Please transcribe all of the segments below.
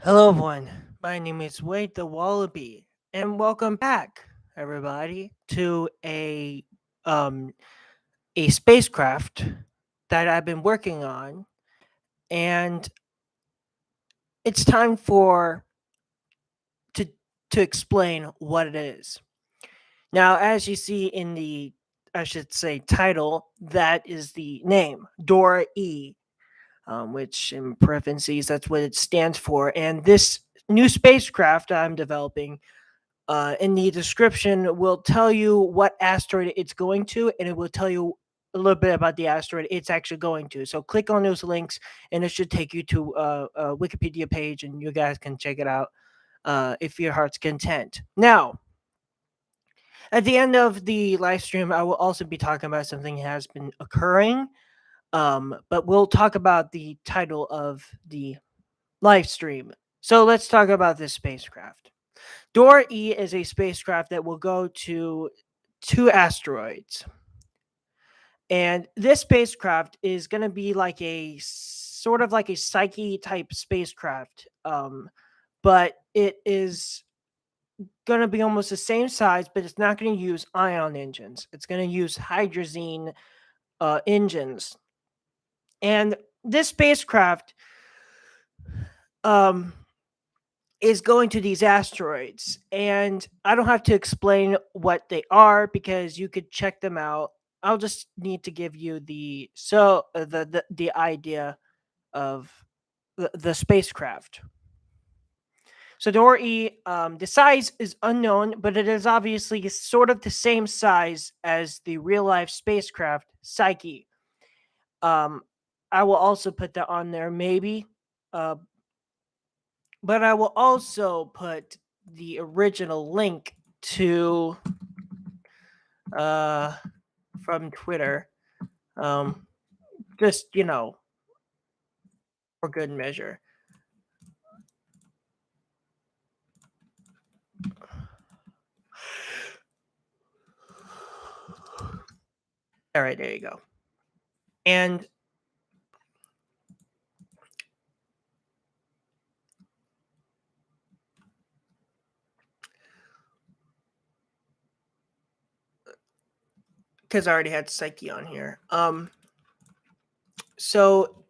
Hello, everyone. My name is Wade the Wallaby, and welcome back, everybody, to um a spacecraft that I've been working on, and it's time for to to explain what it is. Now, as you see in the, I should say, title, that is the name DORA-E, which in parentheses that's what it stands for, and this new spacecraft I'm developing in the description will tell you what asteroid it's going to, and it will tell you a little bit about the asteroid it's actually going to. So click on those links, and it should take you to a Wikipedia page, and you guys can check it out if your heart's content. Now, at the end of the live stream, I will also be talking about something that has been occurring, but we'll talk about the title of the live stream. So let's talk about this spacecraft. DORA-E is a spacecraft that will go to two asteroids. And this spacecraft is going to be like a sort of like a Psyche type spacecraft. But it is going to be almost the same size, but it's not going to use ion engines. It's going to use hydrazine engines. And this spacecraft um, is going to these asteroids, and I don't have to explain what they are because you could check them out. I'll just need to give you the idea of the spacecraft. So Dora-E, the size is unknown, but it is obviously sort of the same size as the real life spacecraft Psyche. Um, I will also put that on there, maybe. Uh, but I will also put the original link to uh from Twitter. Um just, for good measure. All right, there you go. And because I already had Psyche on here. So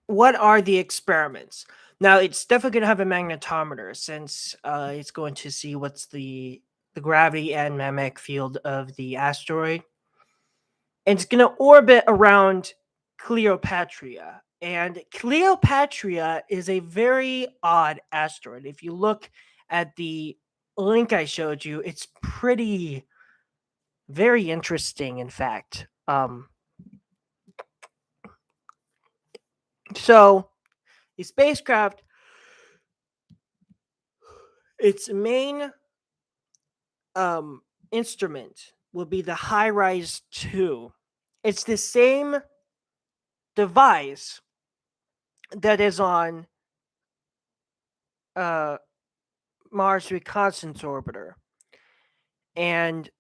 what are the experiments? Now it's definitely gonna have a magnetometer since it's going to see what's the gravity and magnetic field of the asteroid. And it's going to orbit around Cleopatra. And Cleopatra is a very odd asteroid. If you look at the link I showed you, it's pretty, very interesting, in fact. So, the spacecraft, its main um, instrument will be the High Rise 2. It's the same device that is on uh, Mars Reconnaissance Orbiter. And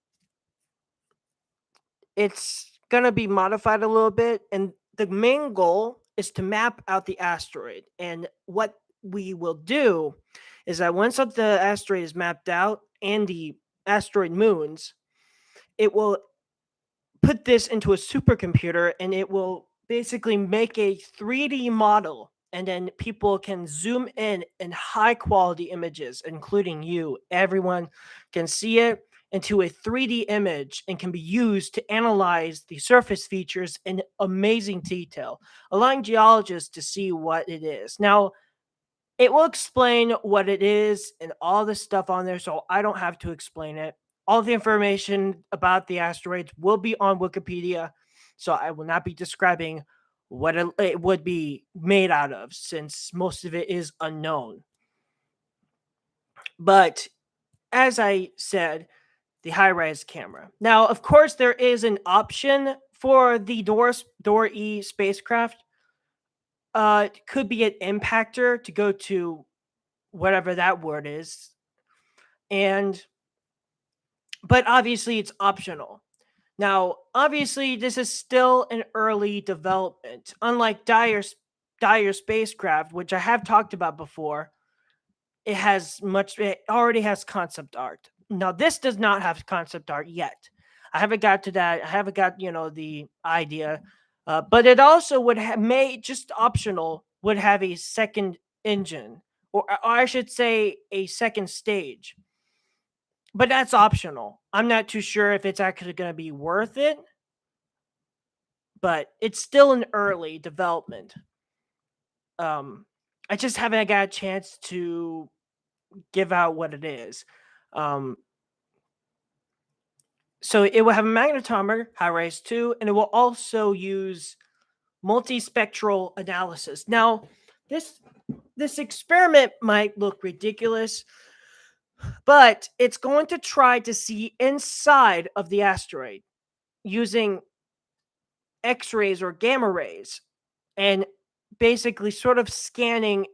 it's going to be modified a little bit. And the main goal is to map out the asteroid. And what we will do is that once the asteroid is mapped out and the asteroid moons, it will put this into a supercomputer and it will basically make a 3D model, and then people can zoom in high quality images, including you. Everyone can see it into a 3D image and can be used to analyze the surface features in amazing detail, allowing geologists to see what it is. Now, it will explain what it is and all the stuff on there, so I don't have to explain it. All the information about the asteroids will be on Wikipedia, so I will not be describing what it would be made out of, since most of it is unknown. But as I said, the high res camera. Now, of course, there is an option for the DORA-E spacecraft. It could be an impactor to go to whatever that word is, and but obviously it's optional. Now, obviously, this is still an early development. Unlike Dyer spacecraft, which I have talked about before, it already has concept art. Now this does not have concept art yet. I haven't got to that. I haven't got, the idea. But it also would may just optional would have a second engine, or I should say a second stage. But that's optional. I'm not too sure if it's actually going to be worth it, but it's still in early development. Um I just haven't got a chance to give out what it is. Um, so it will have a magnetometer, high rise 2, and it will also use multispectral analysis. Now, this this experiment might look ridiculous, but it's going to try to see inside of the asteroid using X-rays or gamma rays and basically sort of scanning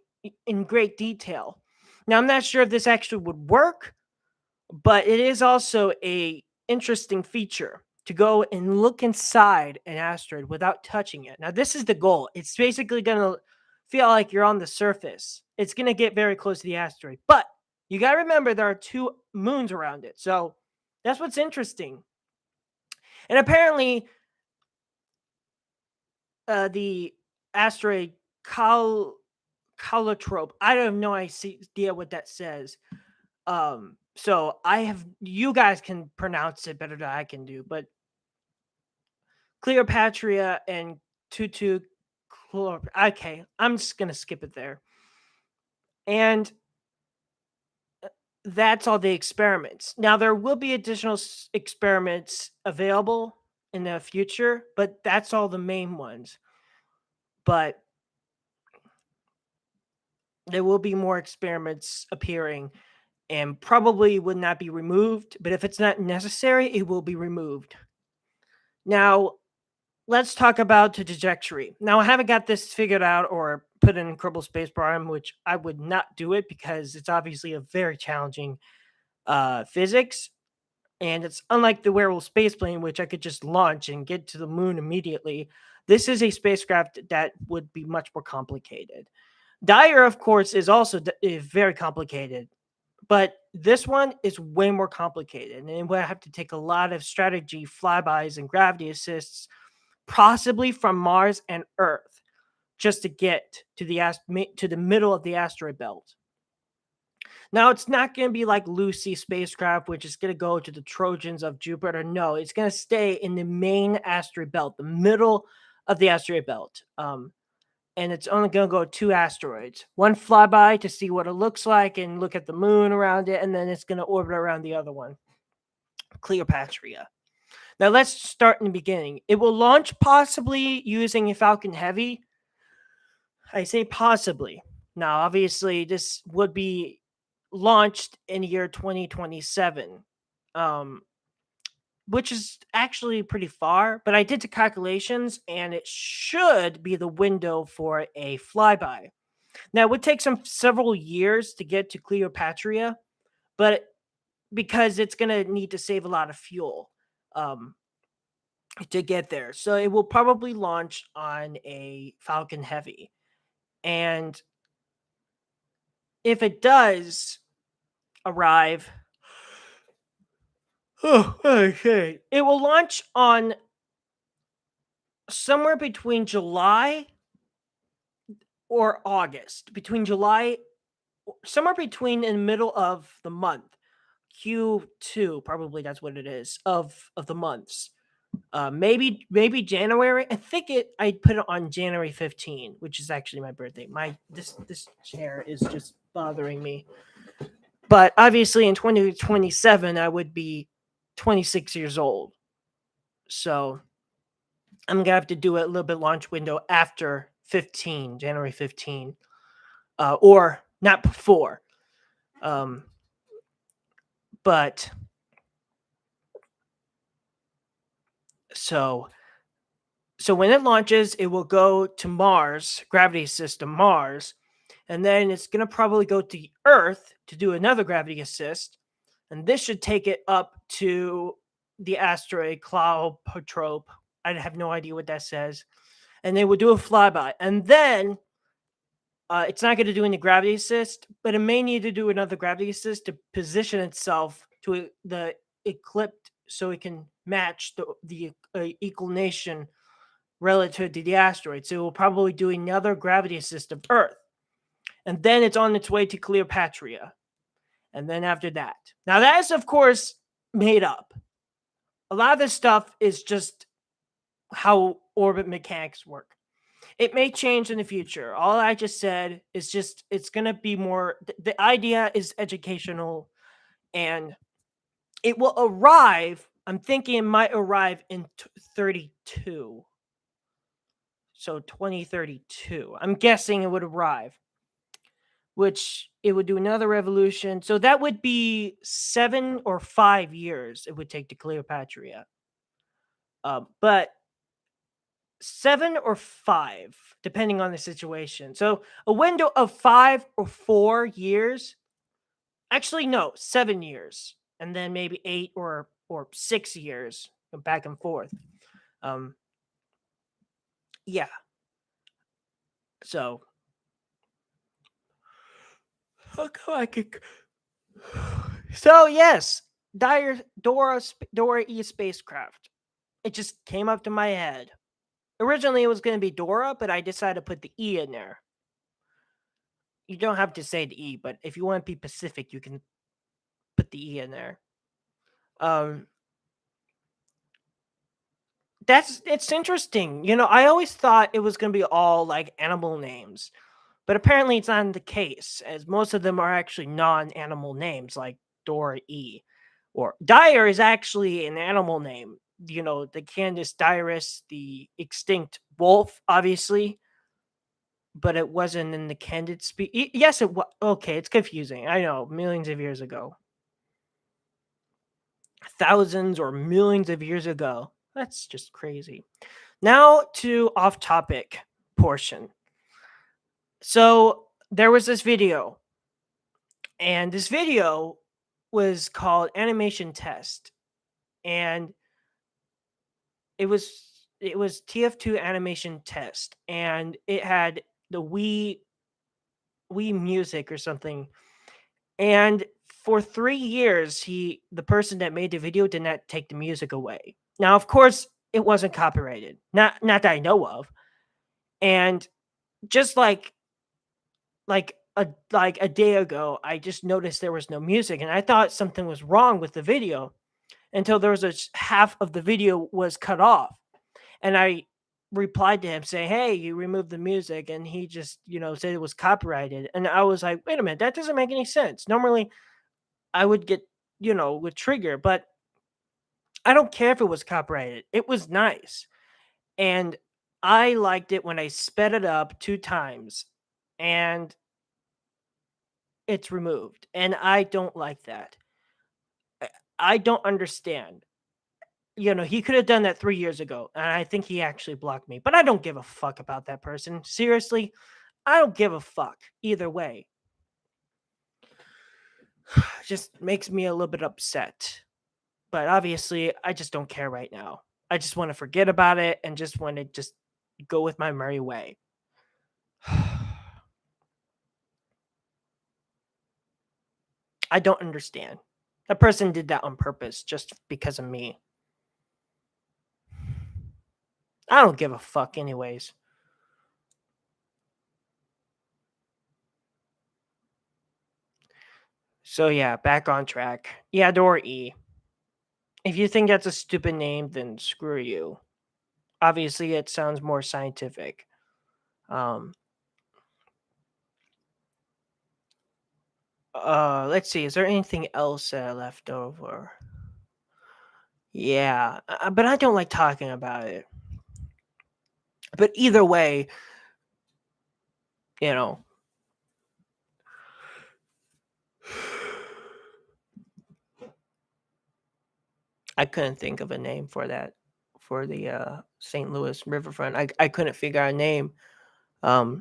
in great detail. Now, I'm not sure if this actually would work, but it is also a interesting feature to go and look inside an asteroid without touching it. Now, this is the goal. It's basically going to feel like you're on the surface. It's going to get very close to the asteroid, but you got to remember there are two moons around it. So that's what's interesting. And apparently, the asteroid Calotrope, I have no idea what that says. So you guys can pronounce it better than I can do, but Cleopatra and Tutu okay, I'm just gonna skip it there. And that's all the experiments. Now there will be additional experiments available in the future, but that's all the main ones. But there will be more experiments appearing and probably would not be removed, but if it's not necessary, it will be removed. Now, let's talk about the trajectory. Now, I haven't got this figured out or put in Kerbal Space Program, which I would not do it because it's obviously a very challenging physics. And it's unlike the wearable space plane, which I could just launch and get to the moon immediately. This is a spacecraft that would be much more complicated. Dyer, of course, is also very complicated, but this one is way more complicated, and it would have to take a lot of strategy, flybys, and gravity assists, possibly from Mars and Earth, just to get to the middle of the asteroid belt. Now, it's not going to be like Lucy spacecraft, which is going to go to the Trojans of Jupiter. No, it's going to stay in the main asteroid belt, the middle of the asteroid belt. And it's only going to go 2 asteroids. One flyby to see what it looks like and look at the moon around it, and then it's going to orbit around the other one, Cleopatra. Now, let's start in the beginning. It will launch possibly using a Falcon Heavy. I say possibly. Now, obviously, this would be launched in the year 2027, um, which is actually pretty far. But I did the calculations, and it should be the window for a flyby. Now, it would take several years to get to Cleopatra, but because it's going to need to save a lot of fuel um, to get there. So it will probably launch on a Falcon Heavy. And if it does arrive, okay, it will launch on somewhere between July or August, somewhere between in the middle of the month, Q2, probably that's what it is of the months. Maybe January. I put it on January 15, which is actually my birthday. This chair is just bothering me. But obviously in 2027 I would be 26 years old. So I'm going to have to do a little bit launch window after January 15. Or not before. Um but so when it launches, it will go to Mars, gravity system Mars, and then it's going to probably go to Earth to do another gravity assist, and this should take it up to the asteroid Cloud-Patrope. I have no idea what that says. And they will do a flyby, and then It's not going to do any gravity assist, but it may need to do another gravity assist to position itself to the eclipse so it can match the inclination relative to the asteroid. So it will probably do another gravity assist of Earth. And then it's on its way to Cleopatra. And then after that. Now, that is, of course, made up. A lot of this stuff is just how orbit mechanics work. It may change in the future. All I just said is just it's going to be more the idea is educational, and it will arrive. I'm thinking it might arrive in 32. So 2032. I'm guessing it would arrive, which it would do another revolution. So that would be 7 or 5 years it would take to Cleopatra. But 7 or 5, depending on the situation. So a window of 5 or 4 years. Actually, no, 7 years, and then maybe 8 or 6 years, back and forth. Yeah. So, how come I could? So yes, DORA-E spacecraft. It just came up to my head. Originally, it was going to be Dora, but I decided to put the E in there. You don't have to say the E, but if you want to be Pacific, you can put the E in there. It's interesting. I always thought it was going to be all like animal names, but apparently it's not the case, as most of them are actually non-animal names, like Dora-E. Or Dire is actually an animal name. The Canis dirus, the extinct wolf, obviously, but it wasn't in the candid species. Yes, it was. Okay, it's confusing. I know, millions of years ago. Thousands or millions of years ago. That's just crazy. Now to off-topic portion. So there was this video, and this video was called Animation Test, and it was TF2 Animation Test, and it had the Wii Music or something. And for 3 years, the person that made the video did not take the music away. Now, of course, it wasn't copyrighted, not that I know of. And just like a day ago, I just noticed there was no music, and I thought something was wrong with the video until there was half of the video was cut off, and I replied to him saying, "Hey, you removed the music," and he just said it was copyrighted, and I was like, "Wait a minute, that doesn't make any sense." Normally, I would get would trigger, but I don't care if it was copyrighted. It was nice, and I liked it when I sped it up 2 times, and it's removed, and I don't like that. I I don't understand. He could have done that 3 years ago, and I think he actually blocked me, but I don't give a fuck about that person. Seriously, I don't give a fuck either way. Just makes me a little bit upset. But obviously, I just don't care right now. I just want to forget about it and just want to just go with my merry way. I don't understand. That person did that on purpose just because of me. I don't give a fuck anyways. So yeah, back on track. Yeah, DORA-E. If you think that's a stupid name, then screw you. Obviously, it sounds more scientific. Let's see. Is there anything else left over? Yeah, but I don't like talking about it. But either way, you know, I couldn't think of a name for that, for the St. Louis riverfront. I couldn't figure out a name. I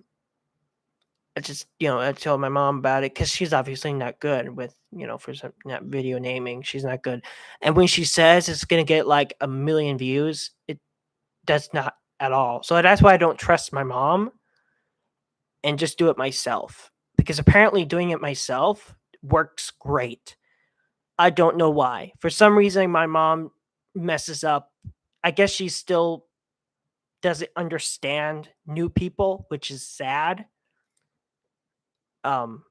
just I told my mom about it because she's obviously not good with for some not video naming. She's not good, and when she says it's gonna get like a million views, it does not at all. So that's why I don't trust my mom. and just do it myself, because apparently doing it myself works great. I don't know why. For some reason, my mom messes up. I guess she still doesn't understand new people, which is sad. Um,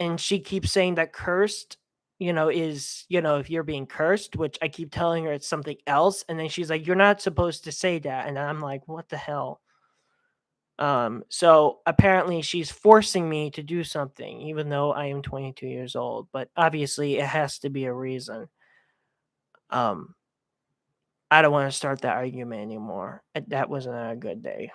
and she keeps saying that cursed, is, if you're being cursed, which I keep telling her it's something else. And then she's like, you're not supposed to say that. And I'm like, what the hell? So apparently she's forcing me to do something, even though I am 22 years old. But obviously, it has to be a reason. Um, I don't want to start that argument anymore. That wasn't a good day.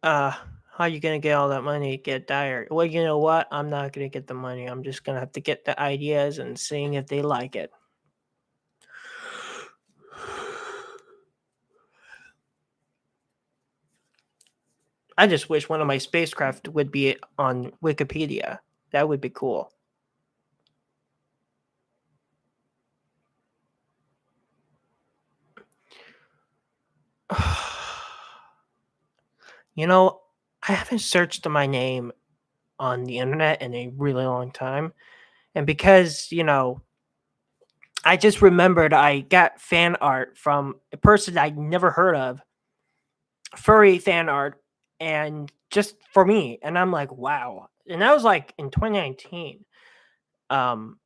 Uh, how you gonna get all that money to get diary? Well, you know what? I'm not gonna get the money. I'm just gonna have to get the ideas and seeing if they like it. I just wish one of my spacecraft would be on Wikipedia. That would be cool. You know, I haven't searched my name on the internet in a really long time. And because, I just remembered I got fan art from a person I'd never heard of, furry fan art, and just for me. And I'm like, wow. And that was like in 2019. Um,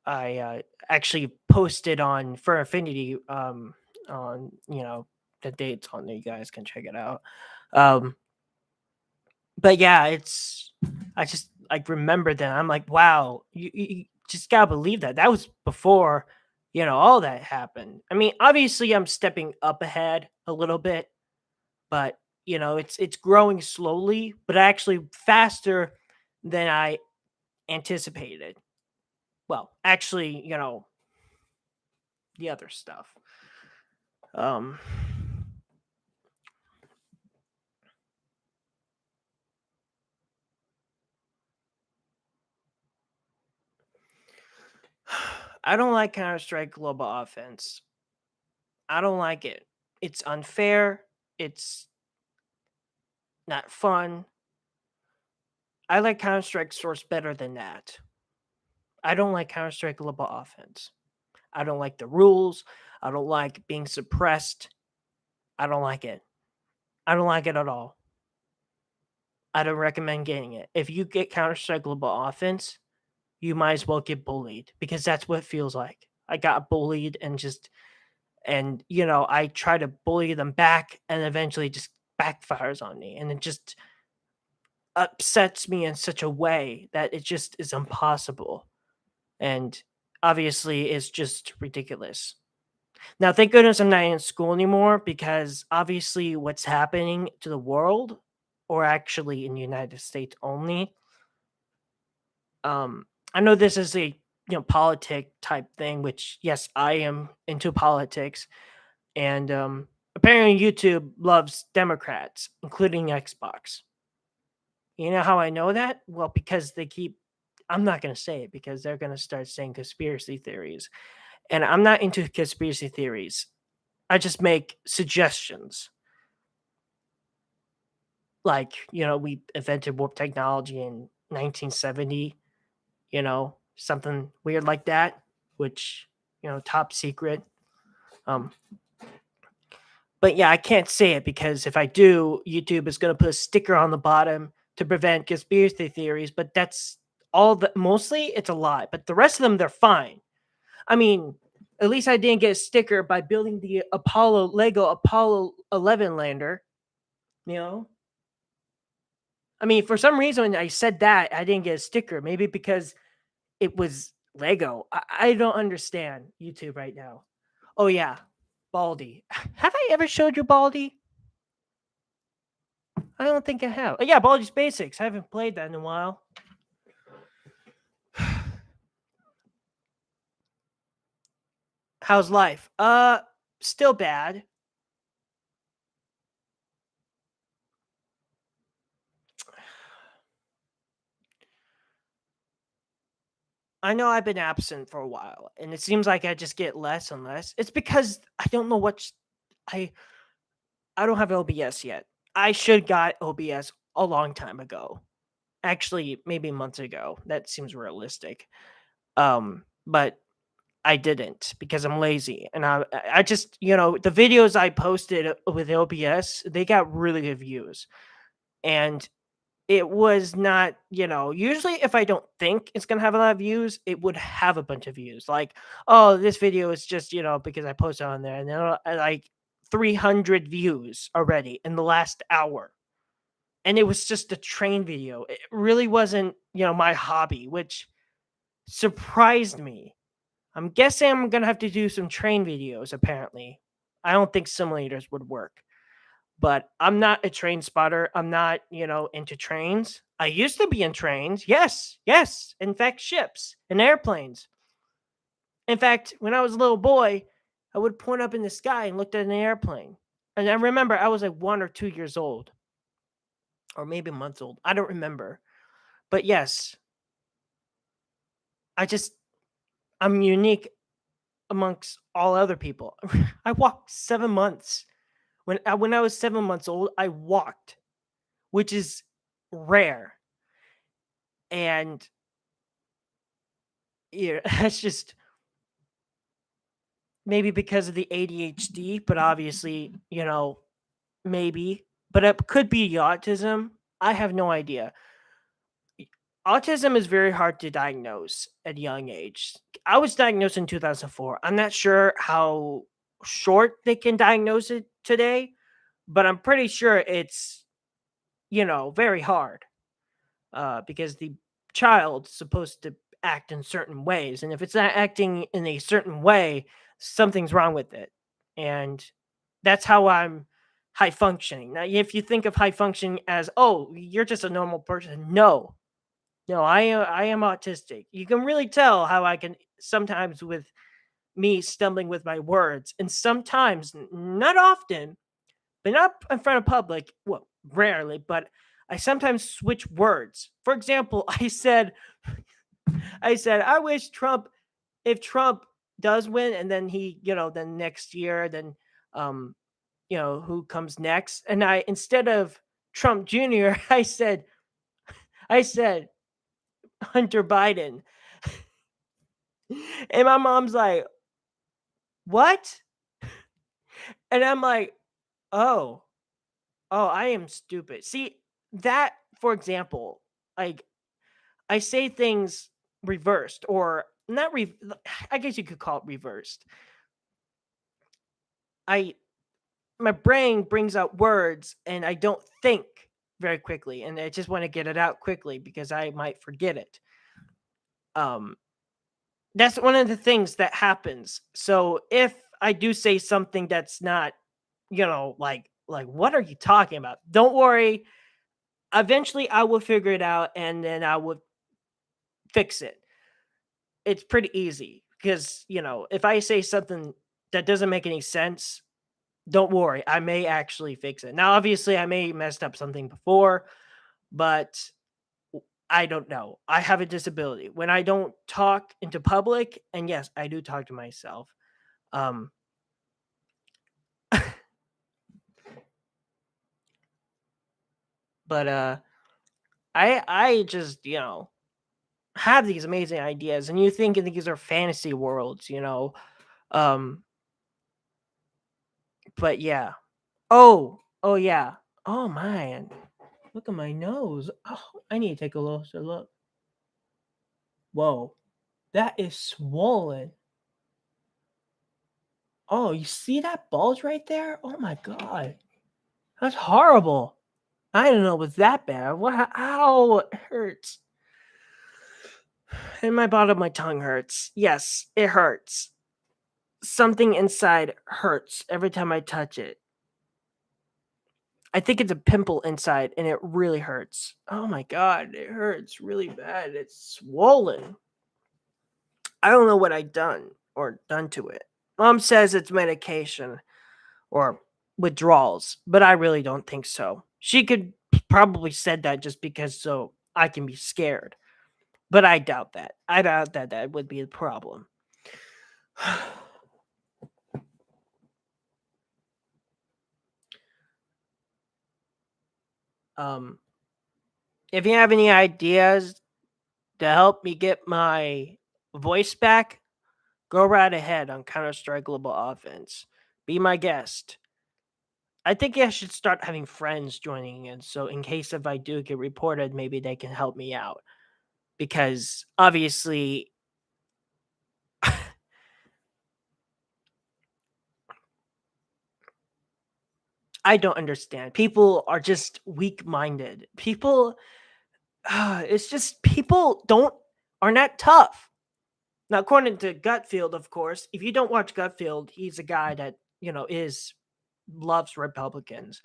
I actually posted on Fur Affinity, on, the dates on there. You guys can check it out. Um, but yeah, I just like remembered that. I'm like, wow, you just gotta believe that. That was before, all that happened. I mean, obviously I'm stepping up ahead a little bit, but it's growing slowly, but actually faster than I anticipated. Well, actually, the other stuff. Um I don't like Counter-Strike Global Offense. I don't like it. It's unfair. It's not fun. I like Counter-Strike Source better than that. I don't like Counter-Strike Global Offense. I don't like the rules. I don't like being suppressed. I don't like it. I don't like it at all. I don't recommend getting it. If you get Counter Strike Global Offense, you might as well get bullied, because that's what it feels like. I got bullied and I try to bully them back, and eventually just backfires on me, and it just upsets me in such a way that it just is impossible. And obviously it's just ridiculous. Now, thank goodness I'm not in school anymore, because obviously what's happening to the world, or actually in the United States only, um, I know this is a politic type thing, which yes, I am into politics, and apparently YouTube loves Democrats, including Xbox. You know how I know that? Well, because they keep. I'm not gonna say it because they're gonna start saying conspiracy theories, and I'm not into conspiracy theories. I just make suggestions. Like, we invented warp technology in 1970, something weird like that, which, top secret. Um, but yeah, I can't say it, because if I do, YouTube is going to put a sticker on the bottom to prevent conspiracy theories. But that's all that, mostly it's a lie, but the rest of them, they're fine. I mean, at least I didn't get a sticker by building the Lego Apollo 11 lander, you know? I mean, for some reason, when I said that, I didn't get a sticker. Maybe because it was Lego. I don't understand YouTube right now. Oh, yeah. Baldy. Have I ever showed you Baldy? I don't think I have. Oh, yeah, Baldi's Basics. I haven't played that in a while. How's life? Still bad. I know I've been absent for a while, and it seems like I just get less and less. It's because I don't know I I don't have OBS yet. I should got OBS a long time ago. Actually, maybe months ago. That seems realistic. But I didn't because I'm lazy, and I just the videos I posted with OBS, they got really good views, and it was not, usually if I don't think it's gonna have a lot of views, it would have a bunch of views. Like, oh, this video is just, because I posted on there, and then like 300 views already in the last hour. And it was just a train video. It really wasn't, my hobby, which surprised me. I'm guessing I'm gonna have to do some train videos, apparently. I don't think simulators would work. But I'm not a train spotter. I'm not, into trains. I used to be in trains. Yes, yes. In fact, ships and airplanes. In fact, when I was a little boy, I would point up in the sky and looked at an airplane. And I remember I was like 1 or 2 years old, or maybe months old. I don't remember. But yes, I just, I'm unique amongst all other people. I walked 7 months. When I was 7 months old, I walked, which is rare. And yeah, that's just maybe because of the ADHD, but obviously, maybe. But it could be autism. I have no idea. Autism is very hard to diagnose at a young age. I was diagnosed in 2004. I'm not sure how short they can diagnose it today, but I'm pretty sure it's, very hard. Because the child's supposed to act in certain ways, and if it's not acting in a certain way, something's wrong with it. And that's how I'm high functioning. Now, if you think of high functioning as, oh, you're just a normal person, no, no, I am autistic. You can really tell how I can sometimes with me stumbling with my words, and sometimes, not often, but not in front of public. Well, rarely, but I sometimes switch words. For example, I said, I wish Trump, if Trump does win, and then he, then next year, then, um, who comes next? And I, instead of Trump Jr., I said Hunter Biden, and my mom's like, what? And I'm like, oh, oh, I am stupid. See that, for example, like I say things reversed, or not I guess you could call it reversed. I My brain brings out words and I don't think very quickly, and I just want to get it out quickly because I might forget it. Um that's one of the things that happens. So if I do say something that's not, like what are you talking about? Don't worry. Eventually I will figure it out and then I will fix it. It's pretty easy because, if I say something that doesn't make any sense, don't worry, I may actually fix it. Now, obviously, I may messed up something before, but I don't know. I have a disability. When I don't talk into public, and yes, I do talk to myself. Um, but I just have these amazing ideas, and you think these are fantasy worlds, Um, but yeah. Oh yeah. Oh man, look at my nose. Oh, I need to take a closer look. Whoa, that is swollen. Oh, you see that bulge right there? Oh my god, that's horrible. I didn't know it was that bad. What? Ow, it hurts. And my bottom of my tongue hurts. Yes, it hurts. Something inside hurts every time I touch it. I think it's a pimple inside and it really hurts. Oh my god, it hurts really bad. It's swollen. I don't know what I done to it. Mom says it's medication or withdrawals, but I really don't think so. She could probably said that just because so I can be scared. But I doubt that. I doubt that that would be a problem. um, if you have any ideas to help me get my voice back, go right ahead on Counter Strike Global Offense. Be my guest. I think I should start having friends joining in, so in case if I do get reported, maybe they can help me out. Because obviously, I don't understand. People are just weak minded. People, it's just people don't are not tough. Now, according to Gutfield, of course, if you don't watch Gutfield, he's a guy that is loves Republicans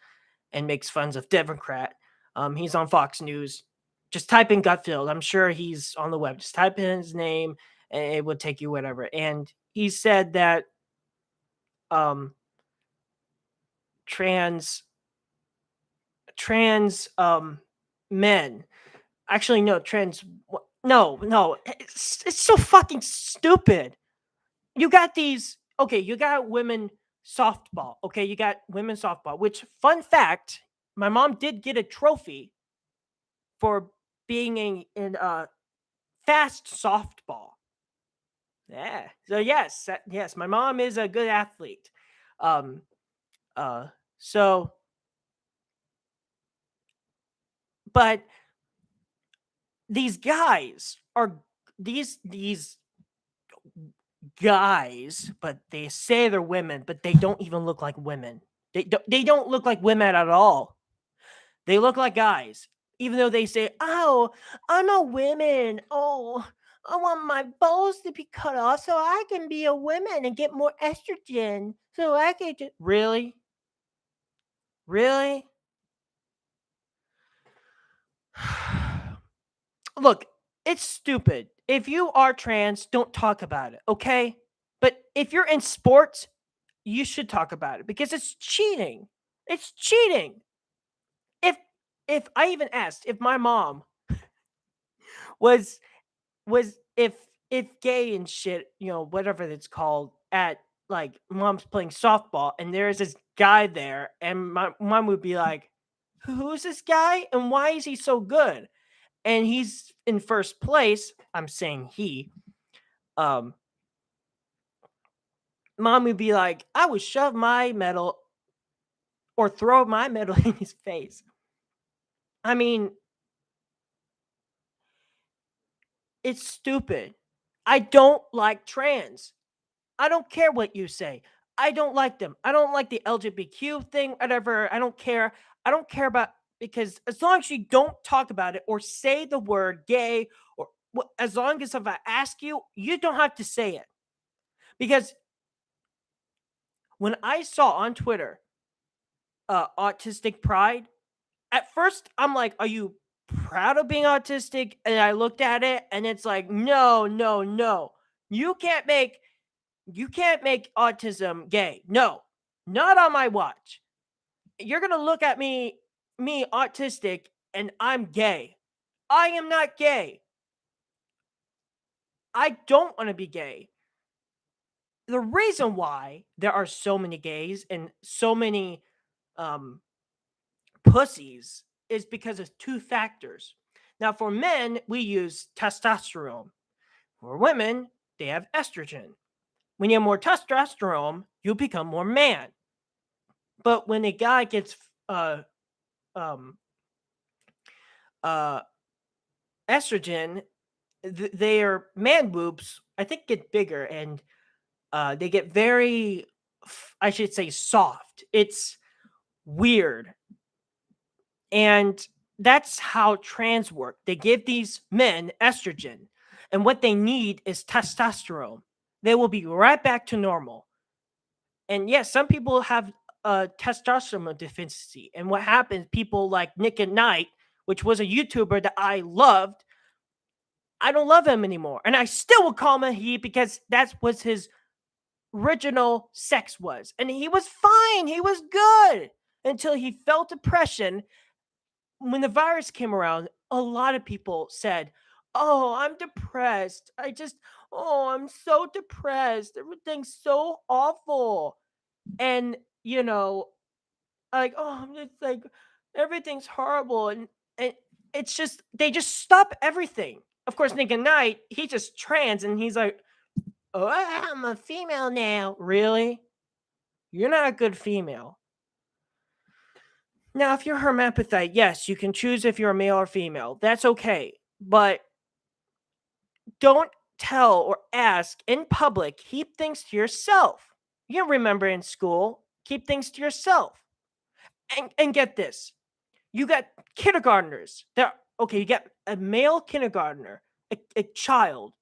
and makes fun of Democrat. He's on Fox News. Just type in Gutfield. I'm sure he's on the web. Just type in his name, and it would take you whatever. And he said that um, trans trans men actually no trans no it's so fucking stupid. You got these okay, you got women softball. Okay, you got women softball, which fun fact, my mom did get a trophy for being in fast softball. Yeah. So yes, yes, my mom is a good athlete. Um uh so but these guys are these guys, but they say they're women, but they don't even look like women. They don't look like women at all. They look like guys, even though they say, "Oh, I'm a woman. Oh, I want my balls to be cut off so I can be a woman and get more estrogen, so I can just really, really." Look, it's stupid. If you are trans, don't talk about it, okay? But if you're in sports, you should talk about it because it's cheating. It's cheating. If if I even asked if my mom was if gay and shit, whatever it's called, at like mom's playing softball and there's this guy there and my mom would be like, "Who's this guy and why is he so good?" And he's in first place. I'm saying he. Um Mom would be like, "I would shove my medal or throw my medal in his face." I mean, it's stupid. I don't like trans. I don't care what you say. I don't like them. I don't like the LGBTQ thing, whatever. I don't care. I don't care about because as long as you don't talk about it or say the word gay or as long as if I ask you, you don't have to say it. Because when I saw on Twitter autistic pride, at first I'm like, are you proud of being autistic? And I looked at it and it's like, no, no, no. You can't make you can't make autism gay. No, not on my watch. You're gonna look at me autistic, and I'm gay. I am not gay. I don't want to be gay. The reason why there are so many gays and so many um, pussies is because of two factors. Now, for men, we use testosterone. For women, they have estrogen. When you have more testosterone, you become more man. But when a guy gets um, uh, estrogen, their man boobs, I think, get bigger and they get very, I should say, soft. It's weird. And that's how trans work. They give these men estrogen, and what they need is testosterone. They will be right back to normal. And yes, some people have a testosterone deficiency. And what happens, people like Nick at Night, which was a YouTuber that I loved, I don't love him anymore. And I still would call him a he because that was his original sex was. And he was fine. He was good until he felt depression. When the virus came around, a lot of people said, Oh, I'm depressed. I'm so depressed. Everything's so awful. And, like, oh, I'm just like, everything's horrible. And it's just, they just stop everything. Of course, Nick and Knight, he just trans and he's like, oh, I'm a female now. Really? You're not a good female. Now, if you're hermaphrodite, yes, you can choose if you're a male or female. That's okay. But don't tell or ask in public. Keep things to yourself. You remember in school, keep things to yourself. And get this. You got kindergartners. You got a male kindergartner, a child,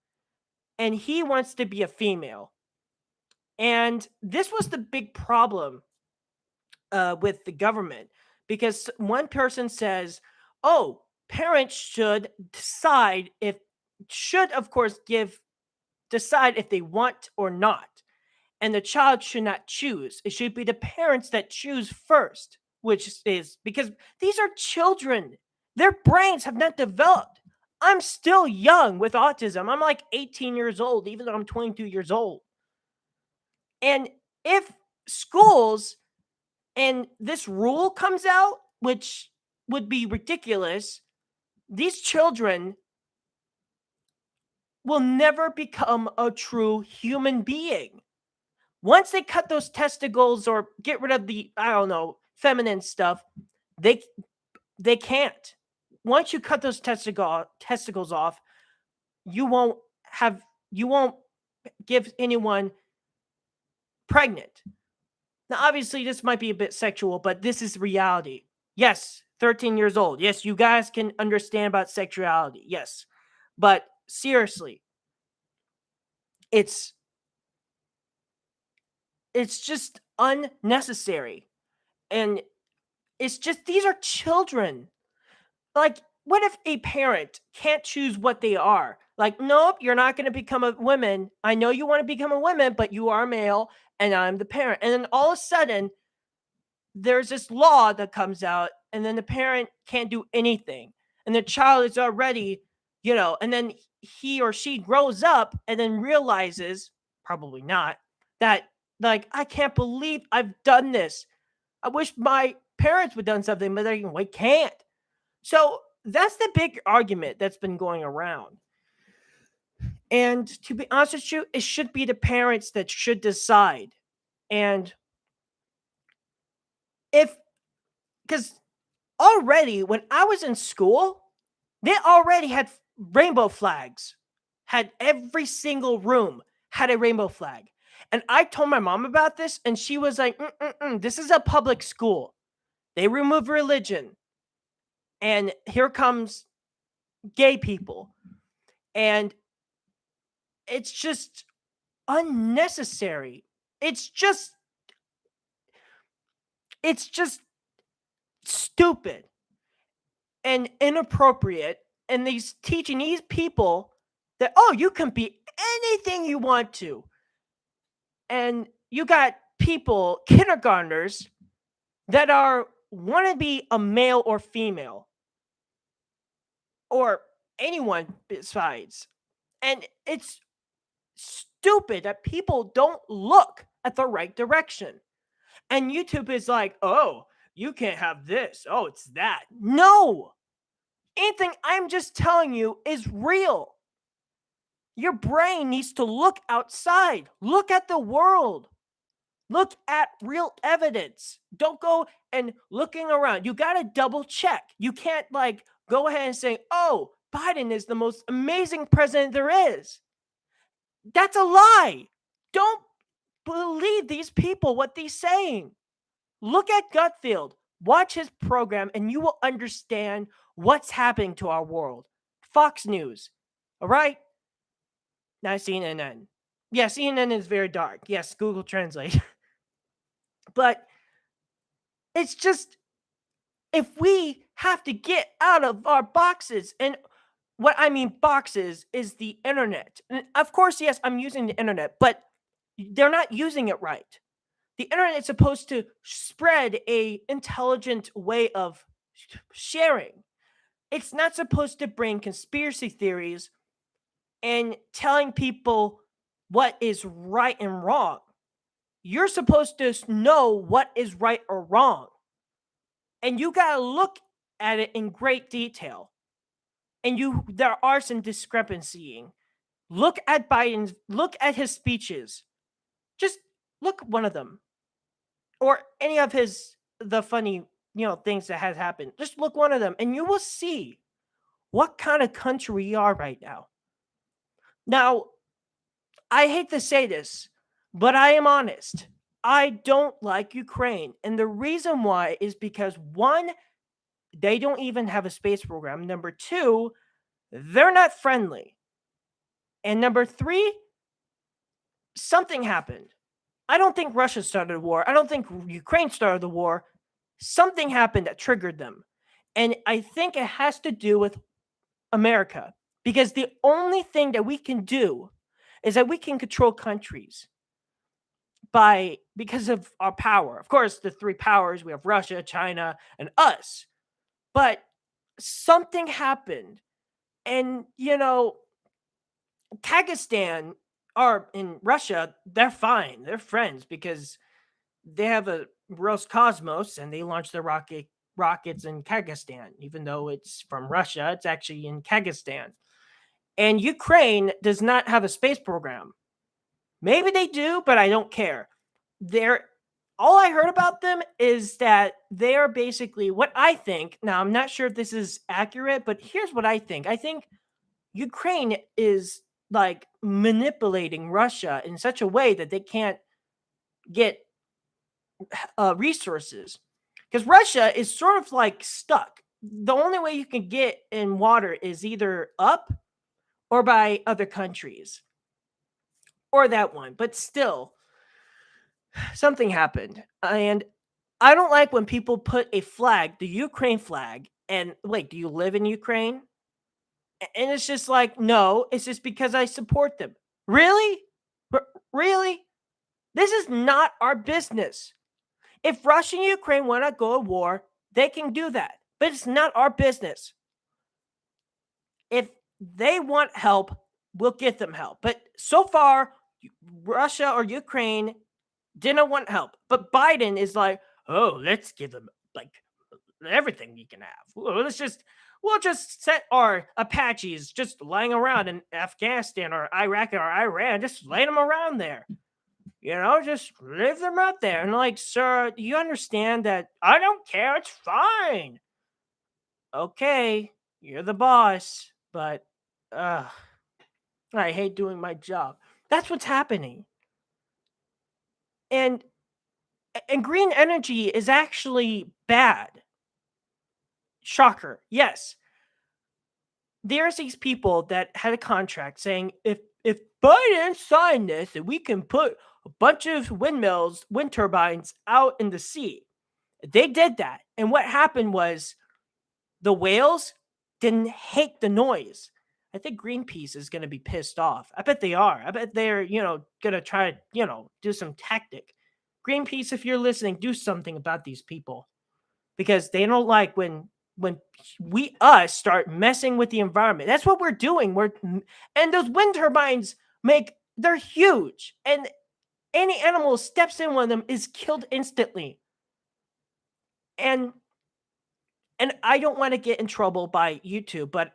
and he wants to be a female. And this was the big problem with the government because one person says, "Oh, parents should of course give decide if they want or not, and the child should not choose. It should be the parents that choose first, which is because these are children. Their brains have not developed. I'm still young with autism. I'm like 18 years old, even though I'm 22 years old. And if schools and this rule comes out, which would be ridiculous, these children will never become a true human being. Once they cut those testicles or get rid of the, I don't know, feminine stuff, they they can't. Once you cut those testicles off, you won't have you won't give anyone pregnant. Now, obviously, this might be a bit sexual, but this is reality. Yes, 13 years old. Yes, you guys can understand about sexuality. Yes. But seriously, it's it's just unnecessary. And it's just these are children. Like, what if a parent can't choose what they are? Like, nope, you're not going to become a woman. I know you want to become a woman, but you are male and I'm the parent. And then all of a sudden, there's this law that comes out, and then the parent can't do anything. And the child is already, and then he or she grows up and then realizes, probably not, that, like, I can't believe I've done this. I wish my parents would have done something, but they can't. So that's the big argument that's been going around. And to be honest with you, it should be the parents that should decide. And if, because already when I was in school, they already had rainbow flags, had every single room had a rainbow flag. And I told my mom about this, and she was like, this is a public school. They remove religion. And here comes gay people. And it's just unnecessary. It's just stupid and inappropriate. And these teaching these people that, oh, you can be anything you want to. And you got people, kindergartners, that want to be a male or female or anyone besides. And it's stupid that people don't look at the right direction. And YouTube is like, oh, you can't have this. Oh, it's that. No. Anything I'm just telling you is real. Your brain needs to look outside, look at the world, look at real evidence. Don't go and looking around. You got to double check. You can't, like, go ahead and say, oh, Biden is the most amazing president there is. That's a lie. Don't believe these people, what they're saying. Look at Gutfield, watch his program, and you will understand what's happening to our world. Fox News. All right? Now CNN. Yeah, CNN is very dark. Yes, Google Translate. But it's just, if we have to get out of our boxes, and what I mean boxes is the internet. And of course, yes, I'm using the internet, but they're not using it right. The internet is supposed to spread a intelligent way of sharing. It's not supposed to bring conspiracy theories and telling people what is right and wrong. You're supposed to know what is right or wrong. And you got to look at it in great detail. And there are some discrepancying. Look at Biden's, look at his speeches. Just look at one of them. Or any of the funny, things that has happened. Just look one of them and you will see what kind of country we are right now. Now, I hate to say this, but I am honest. I don't like Ukraine. And the reason why is because one, they don't even have a space program. Number two, they're not friendly. And number three, something happened. I don't think Russia started a war. I don't think Ukraine started the war. Something happened that triggered them. And I think it has to do with America. Because the only thing that we can do is that we can control countries because of our power. Of course, the three powers, we have Russia, China, and us. But something happened. And, Kazakhstan are in Russia, they're fine. They're friends because they have a Roscosmos and they launch their rockets in Kazakhstan. Even though it's from Russia, it's actually in Kazakhstan. And Ukraine does not have a space program. Maybe they do, but I don't care. They're all I heard about them is that they are basically what I think. Now, I'm not sure if this is accurate, but here's what I think. I think Ukraine is like manipulating Russia in such a way that they can't get resources because Russia is sort of like stuck. The only way you can get in water is either up or by other countries or that one. But still, something happened. And I don't like when people put a flag, the Ukraine flag, and wait, do you live in Ukraine? And it's just like, no, it's just because I support them. Really? Really? This is not our business. If Russia and Ukraine want to go to war, they can do that. But it's not our business. If they want help, we'll get them help. But so far, Russia or Ukraine didn't want help. But Biden is like, oh, let's give them like everything we can have. We'll just set our Apaches just laying around in Afghanistan or Iraq or Iran, just lay them around there. Just leave them out there. And like, sir, do you understand that I don't care? It's fine. Okay, you're the boss, but I hate doing my job. That's what's happening. And green energy is actually bad. Shocker. Yes. There's these people that had a contract saying if Biden signed this, then we can put a bunch of wind turbines out in the sea. They did that. And what happened was the whales didn't hate the noise. I think Greenpeace is going to be pissed off. I bet they are. I bet they're, going to try to, do some tactic. Greenpeace, if you're listening, do something about these people because they don't like when we start messing with the environment. That's what we're doing. And those wind turbines they're huge, and any animal steps in one of them is killed instantly. And I don't want to get in trouble by YouTube, but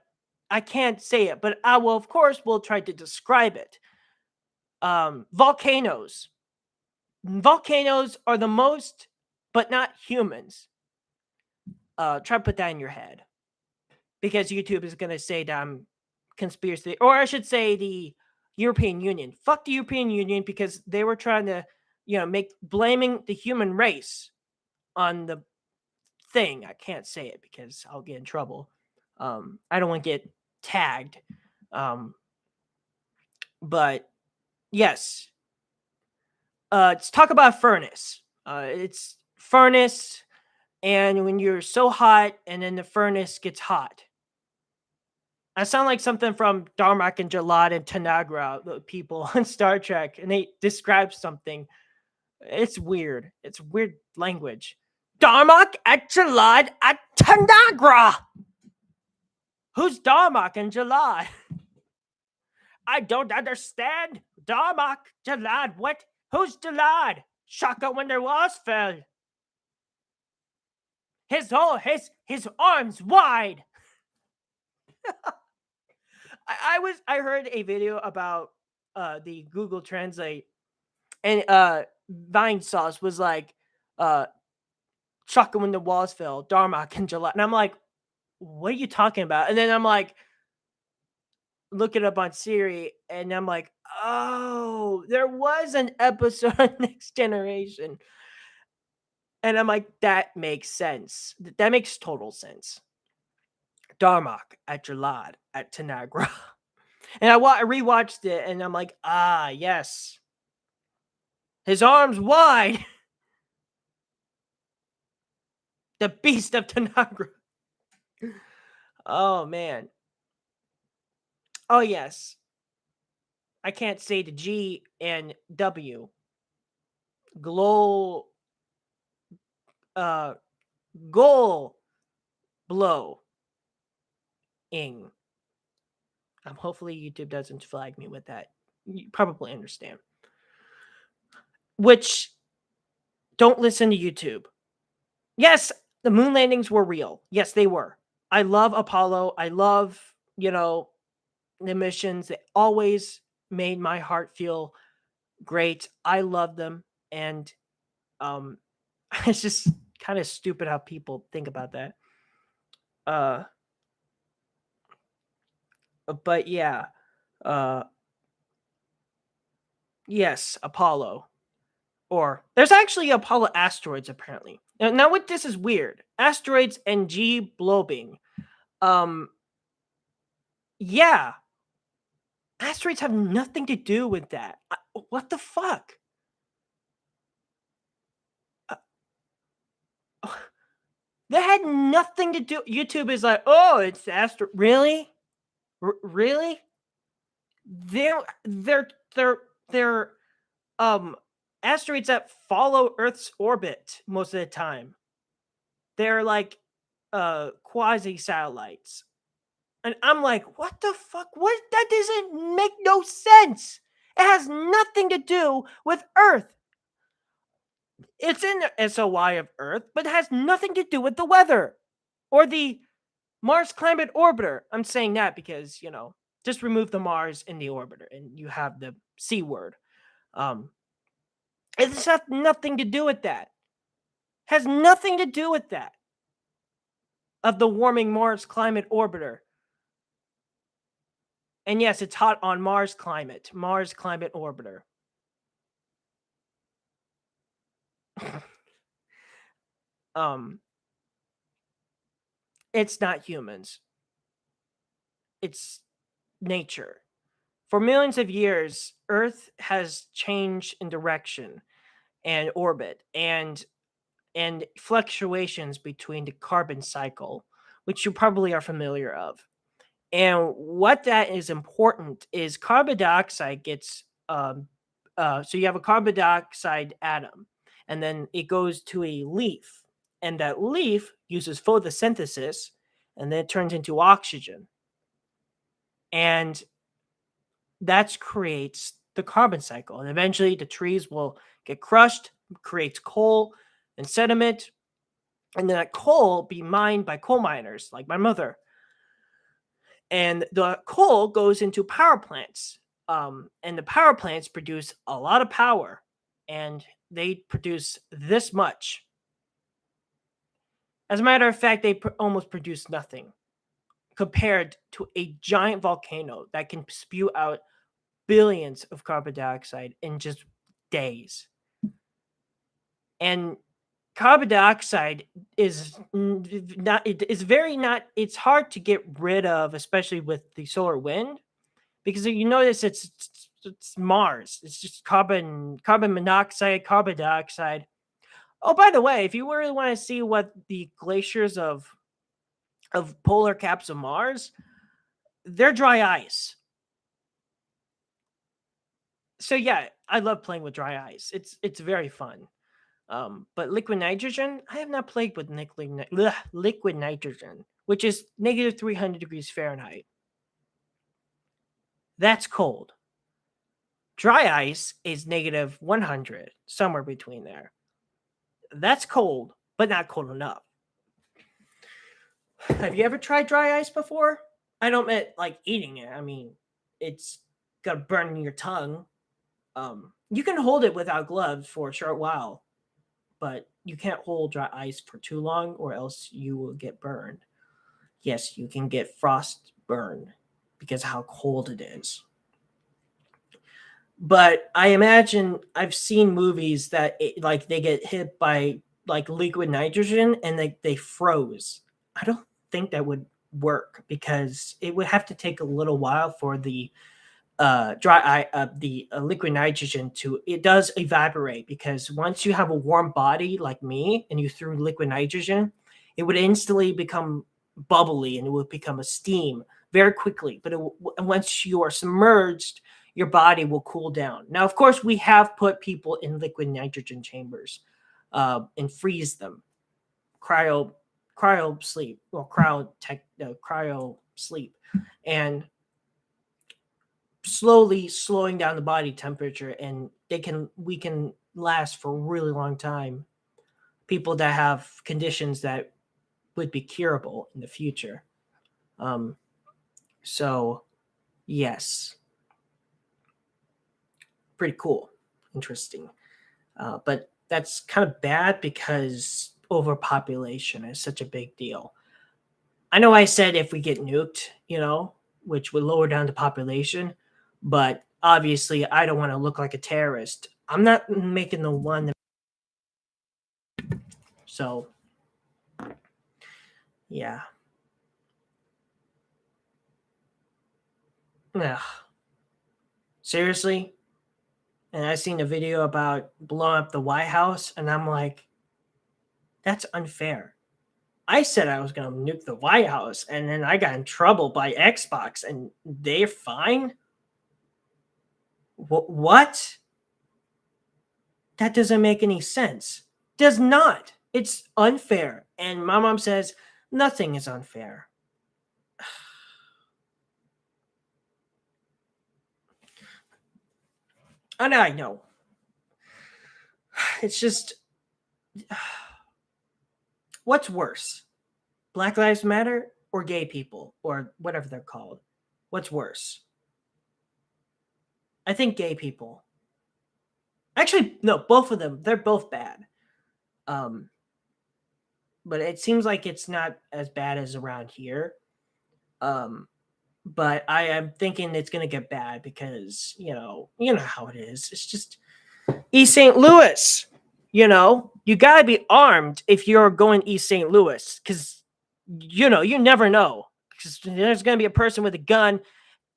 I can't say it. But I will, of course, will try to describe it. Volcanoes. Volcanoes are the most, but not humans. Try to put that in your head. Because YouTube is going to say that I'm conspiracy, or I should say the European Union. Fuck the European Union because they were trying to, blaming the human race on the thing. I can't say it because I'll get in trouble. I don't want to get tagged. But yes, let's talk about furnace. It's furnace, and when you're so hot, and then the furnace gets hot. I sound like something from Darmok and Jalad and Tanagra, the people on Star Trek, and they describe something. It's weird. It's weird language. Darmok and Jalad and Tanagra. Who's Darmok and Jalad? I don't understand. Darmok, Jalad, what? Who's Jalad? Shaka when their walls fell. His arms wide. I heard a video about the Google Translate, and Vine Sauce was like Shaka when the walls fell, Darmok and Jalad. And I'm like, what are you talking about? And then I'm like, look it up on Siri, and I'm like, oh, there was an episode on Next Generation. And I'm like, that makes sense. That makes total sense. Darmok at Jalad at Tanagra. And I rewatched it, and I'm like, ah, yes. His arms wide. The beast of Tanagra. Oh, man. Oh, yes. I can't say the G and W. Glow. Goal. Blow. Ing. Hopefully YouTube doesn't flag me with that. You probably understand. Which, don't listen to YouTube. Yes, the moon landings were real. Yes, they were. I love Apollo. I love, the missions. They always made my heart feel great. I love them. And um it's just kind of stupid how people think about that. Uh but yeah. Uh yes, Apollo. Or there's actually Apollo asteroids apparently. Now what this is weird. Asteroids and G blobing. Um yeah, asteroids have nothing to do with that. What the fuck? Uh, that had nothing to do. YouTube is like, oh, it's astro. Really, really? They're um asteroids that follow Earth's orbit most of the time. They're like quasi satellites, and I'm like, what the fuck? What? That doesn't make no sense. It has nothing to do with Earth. It's in the SOI of Earth, but it has nothing to do with the weather or the Mars Climate Orbiter. I'm saying that because, just remove the Mars in the orbiter and you have the C word. Um, it's has nothing to do with that. Has nothing to do with that. Of the warming Mars Climate Orbiter. And yes, it's hot on Mars Climate Orbiter. It's not humans. It's nature. For millions of years, Earth has changed in direction and orbit and fluctuations between the carbon cycle, which you probably are familiar of. And what that is important is carbon dioxide gets so you have a carbon dioxide atom, and then it goes to a leaf, and that leaf uses photosynthesis, and then it turns into oxygen, and that creates the carbon cycle. And eventually, the trees will get crushed, creates coal and sediment, and then that coal be mined by coal miners like my mother, and the coal goes into power plants, and the power plants produce a lot of power, and they produce this much. As a matter of fact, they almost produce nothing compared to a giant volcano that can spew out billions of carbon dioxide in just days. And carbon dioxide is not, it is very not, it's hard to get rid of, especially with the solar wind, because you notice it's Mars. It's just carbon monoxide, carbon dioxide. Oh, by the way, if you really want to see what the glaciers of polar caps of Mars, they're dry ice. So yeah, I love playing with dry ice. It's very fun. But liquid nitrogen, I have not played with liquid nitrogen. which is negative 300 degrees Fahrenheit. That's cold. Dry ice is negative 100, somewhere between there. That's cold, but not cold enough. Have you ever tried dry ice before? I don't mean like eating it. I mean, it's gonna burn your tongue. You can hold it without gloves for a short while, but you can't hold dry ice for too long, or else you will get burned. Yes, you can get frost burn because of how cold it is. But I imagine I've seen movies that like they get hit by like liquid nitrogen and they froze. I don't think that would work because it would have to take a little while for the liquid nitrogen to it does evaporate, because once you have a warm body like me and you threw liquid nitrogen, it would instantly become bubbly and it would become a steam very quickly. But once you are submerged, your body will cool down. Now, of course, we have put people in liquid nitrogen chambers and freeze them, cryo cryo sleep or cryo sleep, and slowly slowing down the body temperature, and we can last for a really long time. People that have conditions that would be curable in the future. um so yes, pretty cool, interesting. But that's kind of bad because overpopulation is such a big deal. I know I said if we get nuked, which would lower down the population, but obviously I don't want to look like a terrorist. I'm not making the one that, so yeah. Ugh. Seriously? And I seen a video about blowing up the White House, and I'm like, that's unfair. I said I was going to nuke the White House, and then I got in trouble by Xbox, and they're fine? What? That doesn't make any sense. Does not. It's unfair. And my mom says nothing is unfair. And I know. It's just, what's worse? Black Lives Matter or gay people or whatever they're called? What's worse? I think gay people. Actually, no, both of them. They're both bad. Um, but it seems like it's not as bad as around here. Um, but I am thinking it's gonna get bad because you know how it is. It's just East St. Louis. You gotta be armed if you're going East St. Louis, because you never know. Because there's gonna be a person with a gun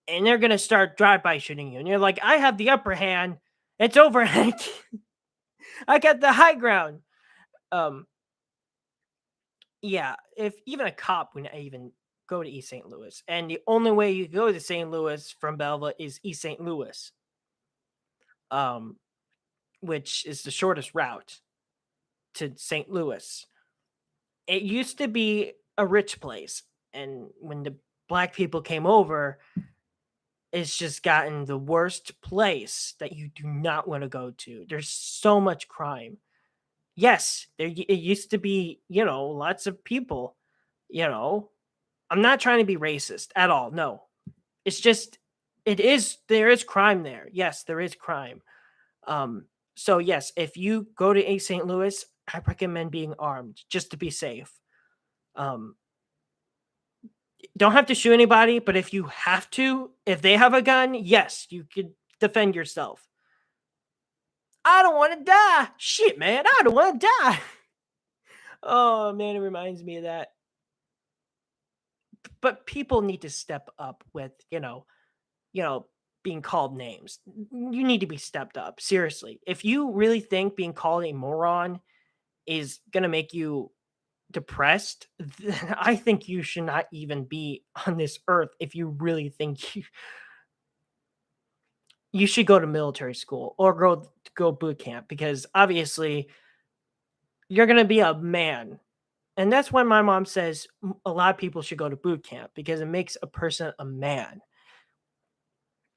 and they're gonna start drive-by shooting you, and you're like, I have the upper hand. It's over. I got the high ground. Um, yeah, if even a cop would not even go to East St. Louis, and the only way you go to St. Louis from Belleville is East St. Louis, um, which is the shortest route to St. Louis. It used to be a rich place, and when the black people came over, it's just gotten the worst place that you do not want to go to. There's so much crime. Yes, it used to be, lots of people, you know. I'm not trying to be racist at all. No. It's just there is crime there. Yes, there is crime. Um so yes, if you go to East St. Louis, I recommend being armed just to be safe. Um don't have to shoot anybody, but if you have to, if they have a gun, yes, you could defend yourself. I don't want to die. Shit, man, I don't want to die. Oh man, it reminds me of that. But people need to step up with, you know, being called names. You need to be stepped up. Seriously. If you really think being called a moron is going to make you depressed, then I think you should not even be on this earth. If you really think you should go to military school or go boot camp, because obviously you're going to be a man And that's when my mom says a lot of people should go to boot camp because it makes a person a man.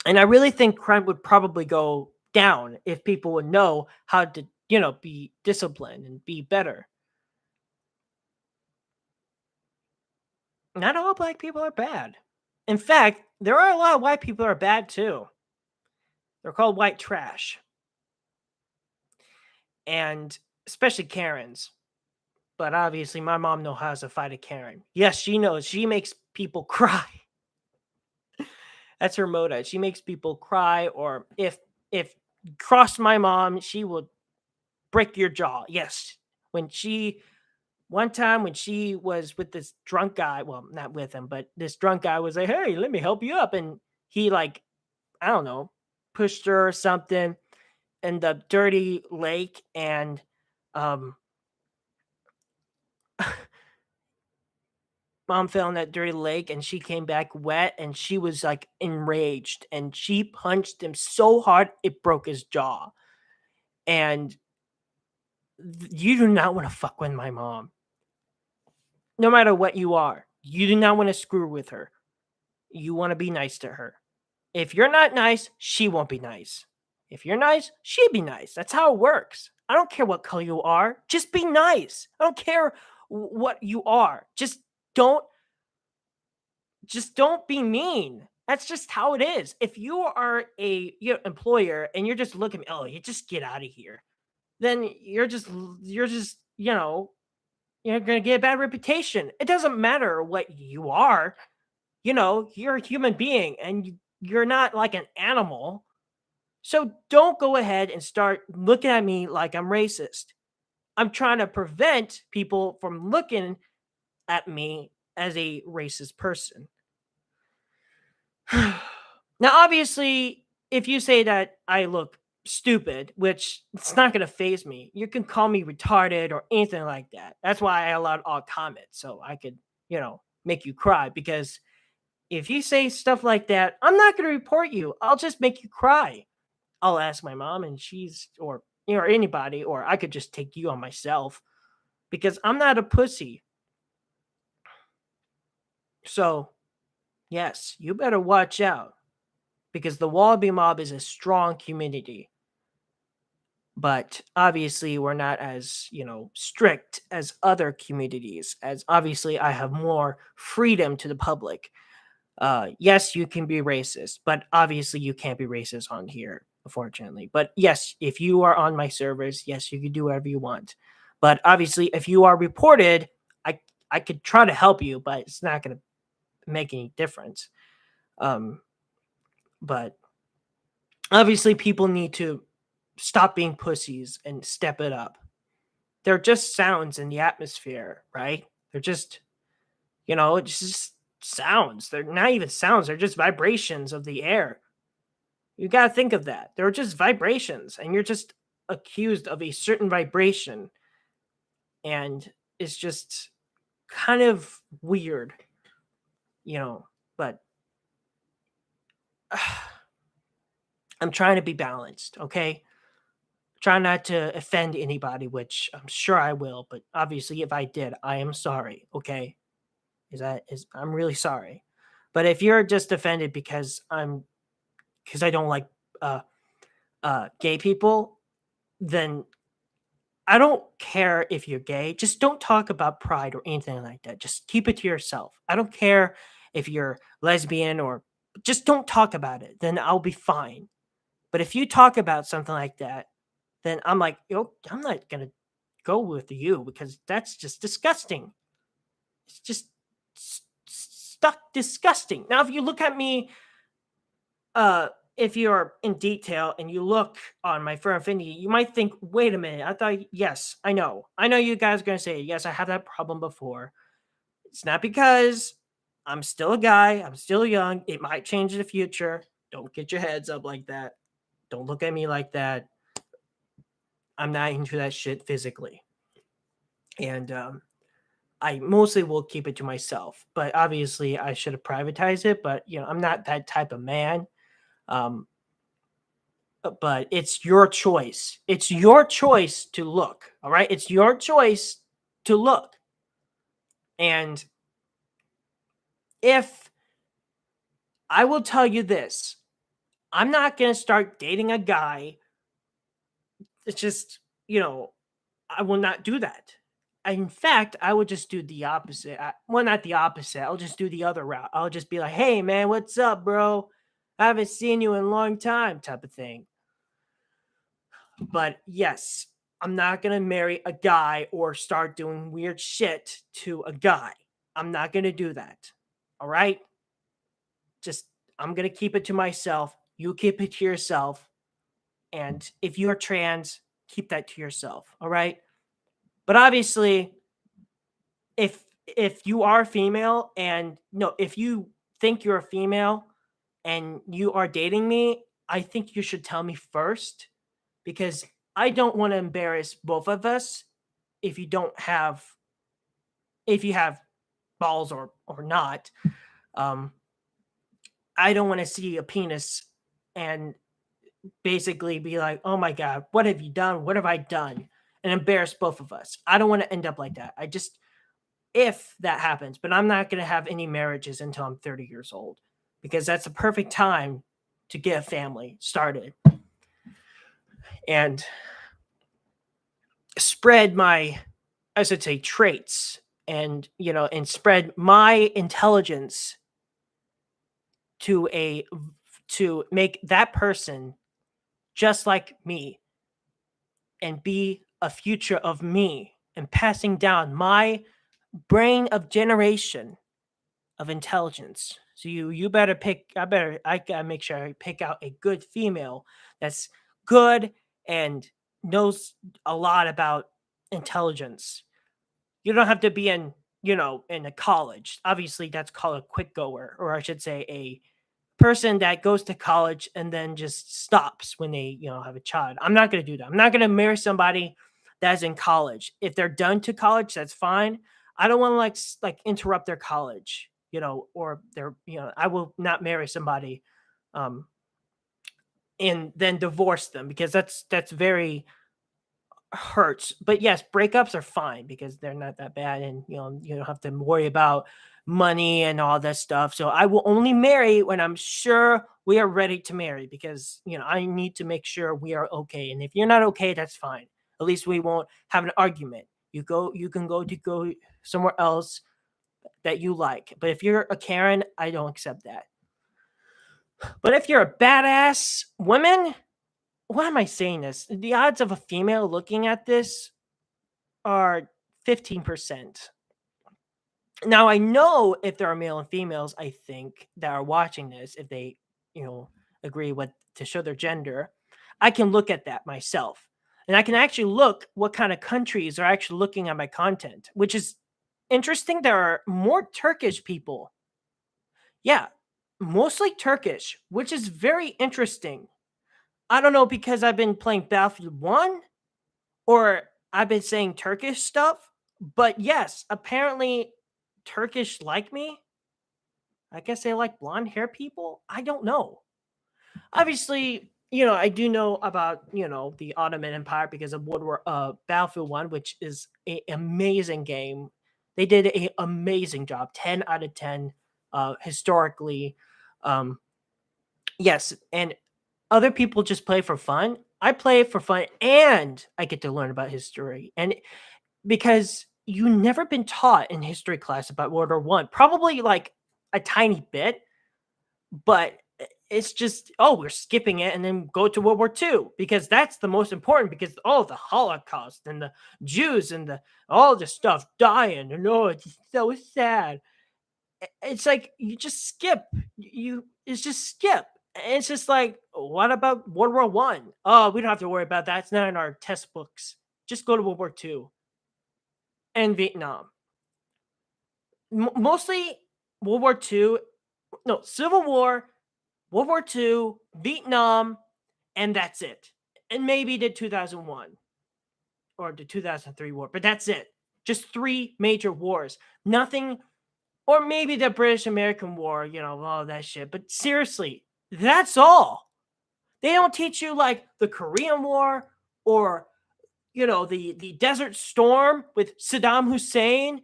And I really think crime would probably go down if people would know how to, be disciplined and be better. Not all black people are bad. In fact, there are a lot of white people that are bad too. They're called white trash, and especially Karens. But obviously, my mom knows how to fight a Karen. Yes, she knows. She makes people cry. That's her motto. She makes people cry, or if cross my mom, she will break your jaw. Yes. When she One time when she was with this drunk guy, well, not with him, but this drunk guy was like, "Hey, let me help you up," and he like, I don't know, pushed her or something in the dirty lake, and um, mom fell in that dirty lake, and she came back wet, and she was like enraged, and she punched him so hard it broke his jaw. And you do not want to fuck with my mom, no matter what you are. You do not want to screw with her. You want to be nice to her. If you're not nice, she won't be nice. If you're nice, she'll be nice. That's how it works. I don't care what color you are. Just be nice. I don't care what you are. Don't don't be mean. That's just how it is. If you are a employer and you're just looking, oh, you just get out of here, then you're gonna get a bad reputation. It doesn't matter what you are. You're a human being, and you're not like an animal. So don't go ahead and start looking at me like I'm racist. I'm trying to prevent people from looking at me as a racist person. Now, obviously, if you say that I look stupid, which it's not going to phase me, you can call me retarded or anything like that. That's why I allowed all comments so I could, make you cry. Because if you say stuff like that, I'm not going to report you. I'll just make you cry. I'll ask my mom, and or anybody, or I could just take you on myself because I'm not a pussy. So, yes, you better watch out because the Wallaby Mob is a strong community. But obviously, we're not as, strict as other communities, as obviously I have more freedom to the public. Yes, you can be racist, but obviously you can't be racist on here, unfortunately. But yes, if you are on my servers, yes, you can do whatever you want. But obviously, if you are reported, I could try to help you, but it's not going to make any difference. Um, but obviously, people need to stop being pussies and step it up. They're just sounds in the atmosphere, right? They're just, it's just sounds. They're not even sounds, they're just vibrations of the air. You got to think of that. They're just vibrations, and you're just accused of a certain vibration. And it's just kind of weird, but I'm trying to be balanced, okay? Try not to offend anybody, which I'm sure I will, but obviously if I did, I am sorry, okay? I'm really sorry. But if you're just offended because I don't like uh gay people, then I don't care if you're gay. Just don't talk about pride or anything like that. Just keep it to yourself. I don't care if you're lesbian, or just don't talk about it. Then I'll be fine. But if you talk about something like that, then I'm like, I'm not gonna go with you because that's just disgusting. It's just stuck disgusting. Now, if you look at me, if you're in detail and you look on my Fur Affinity, you might think, wait a minute. I thought, yes, I know. I know you guys are going to say, yes, I have that problem before. It's not because I'm still a guy, I'm still young. It might change in the future. Don't get your heads up like that. Don't look at me like that. I'm not into that shit physically. And I mostly will keep it to myself. But obviously, I should have privatized it. But, I'm not that type of man. Um, but it's your choice. It's your choice to look. All right. It's your choice to look. And if I will tell you this, I'm not going to start dating a guy. It's just, I will not do that. In fact, I would just do the opposite. Well, not the opposite. I'll just do the other route. I'll just be like, "Hey, man, what's up, bro? I haven't seen you in a long time," type of thing. But yes, I'm not gonna marry a guy or start doing weird shit to a guy. I'm not gonna do that. All right? Just I'm gonna keep it to myself. You keep it to yourself. And if you're trans, keep that to yourself. All right? But obviously, if you are female and no, if you think you're a female and you are dating me, I think you should tell me first because I don't want to embarrass both of us if you don't have if you have balls or not. Um I don't want to see a penis and basically be like, "Oh my god, what have you done? What have I done?" and embarrass both of us. I don't want to end up like that. I just if that happens, but I'm not going to have any marriages until I'm 30 years old because that's the perfect time to get a family started and spread my, I should say, traits and, and spread my intelligence to to make that person just like me and be a future of me and passing down my brain of generation of intelligence. So you better pick. I gotta make sure I pick out a good female that's good and knows a lot about intelligence. You don't have to be in a college. Obviously, that's called a quick goer, or I should say a person that goes to college and then just stops when they have a child. I'm not going to do that. I'm not going to marry somebody that's in college. If they're done to college, that's fine. I don't want to like interrupt their college, or their I will not marry somebody um and then divorce them because that's very hurts. But yes, breakups are fine because they're not that bad and you don't have to worry about money and all that stuff. So I will only marry when I'm sure we are ready to marry because I need to make sure we are okay. And if you're not okay, that's fine. At least we won't have an argument. You can go somewhere else that you like. But if you're a Karen, I don't accept that. But if you're a badass woman, why am I saying this? The odds of a female looking at this are 15%. Now I know if there are male and females, I think, that are watching this, if they, you know, agree with to show their gender, I can look at that myself. And I can actually look what kind of countries are actually looking at my content, which is interesting. There are more Turkish people. Yeah, mostly Turkish, which is very interesting. I don't know because I've been playing Battlefield 1 or I've been saying Turkish stuff, but yes, apparently Turkish like me. I guess they like blonde hair people. I don't know. Obviously, I do know about the Ottoman Empire because of Battlefield One, which is a amazing game. They did a amazing job, 10 out of 10, historically. Um, yes, and other people just play for fun. I play for fun, and I get to learn about history, and because you never been taught in history class about World War One, probably like a tiny bit, but it's just we're skipping it and then go to World War Two because that's the most important because the Holocaust and the Jews and the all the stuff dying and it's so sad. It's like you just skip. It's just skip. It's just like what about World War One? Oh, we don't have to worry about that. It's not in our test books. Just go to World War Two and Vietnam. Mostly World War Two, no Civil War, World War Two, Vietnam, and that's it. And maybe the 2001 or the 2003 war, but that's it. Just three major wars. Nothing, or maybe the British American War, all that shit. But seriously, that's all. They don't teach you like the Korean War or the Desert Storm with Saddam Hussein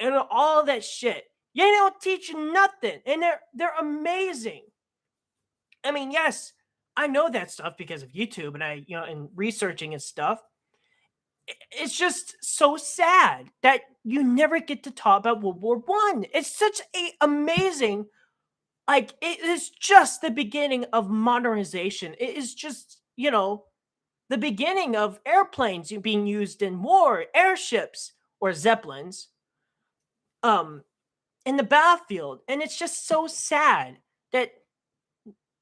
and all that shit. They don't teach you nothing, and they're amazing. I mean, yes, I know that stuff because of YouTube and and researching and stuff. It's just so sad that you never get to talk about World War One. It's such a amazing, like, it is just the beginning of modernization. It is just, the beginning of airplanes being used in war, airships or zeppelins, um, in the battlefield. And it's just so sad that,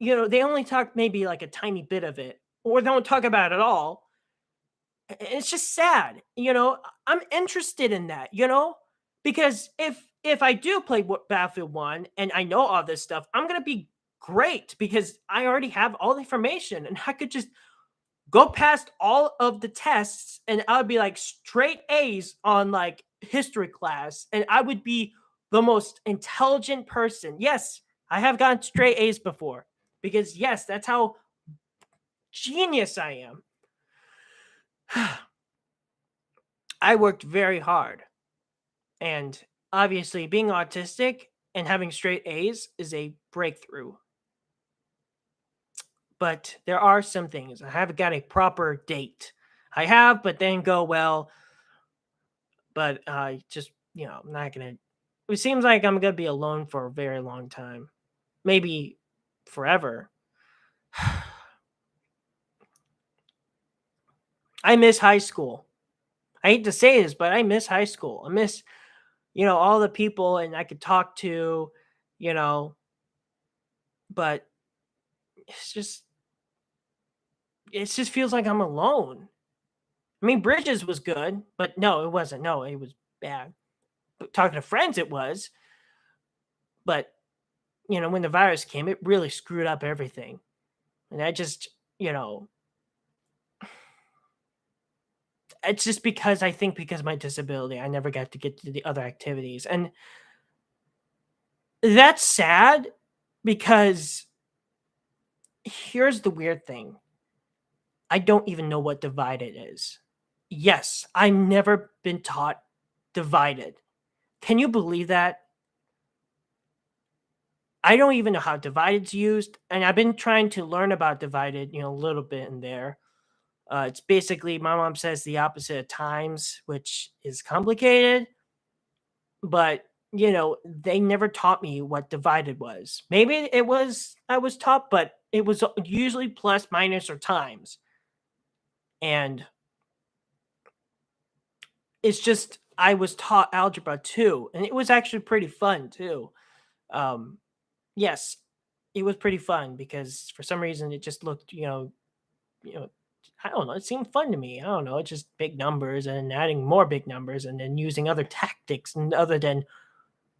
they only talk maybe like a tiny bit of it, or don't talk about it at all. It's just sad, I'm interested in that, because if I do play Battlefield 1 and I know all this stuff, I'm going to be great because I already have all the information and I could just go past all of the tests and I would be like straight A's on like history class and I would be the most intelligent person. Yes, I have gotten straight A's before because yes, that's how genius I am. I worked very hard. And obviously, being autistic and having straight A's is a breakthrough. But there are some things. I haven't got a proper date. I have, but then go, well, but I just, I'm not going to. It seems like I'm going to be alone for a very long time. Maybe forever. I miss high school. I hate to say this, but I miss high school. I miss, all the people and I could talk to, you know, but it's just feels like I'm alone. I mean, Bridges was good, but no, it wasn't. No, it was bad. But talking to friends, it was. But when the virus came, it really screwed up everything. And I just, it's just because I think because of my disability, I never got to get to the other activities, and that's sad because here's the weird thing: I don't even know what divided is. Yes, I've never been taught divided. Can you believe that? I don't even know how divided's used, and I've been trying to learn about divided, a little bit in there. It's basically my mom says the opposite of times, which is complicated, but they never taught me what divided was. Maybe it was I was taught, but it was usually plus, minus, or times, and it's just I was taught algebra too, and it was actually pretty fun too. Um, yes, it was pretty fun because for some reason it just looked, you know, I don't know, it seemed fun to me. I don't know, it's just big numbers and adding more big numbers and then using other tactics and other than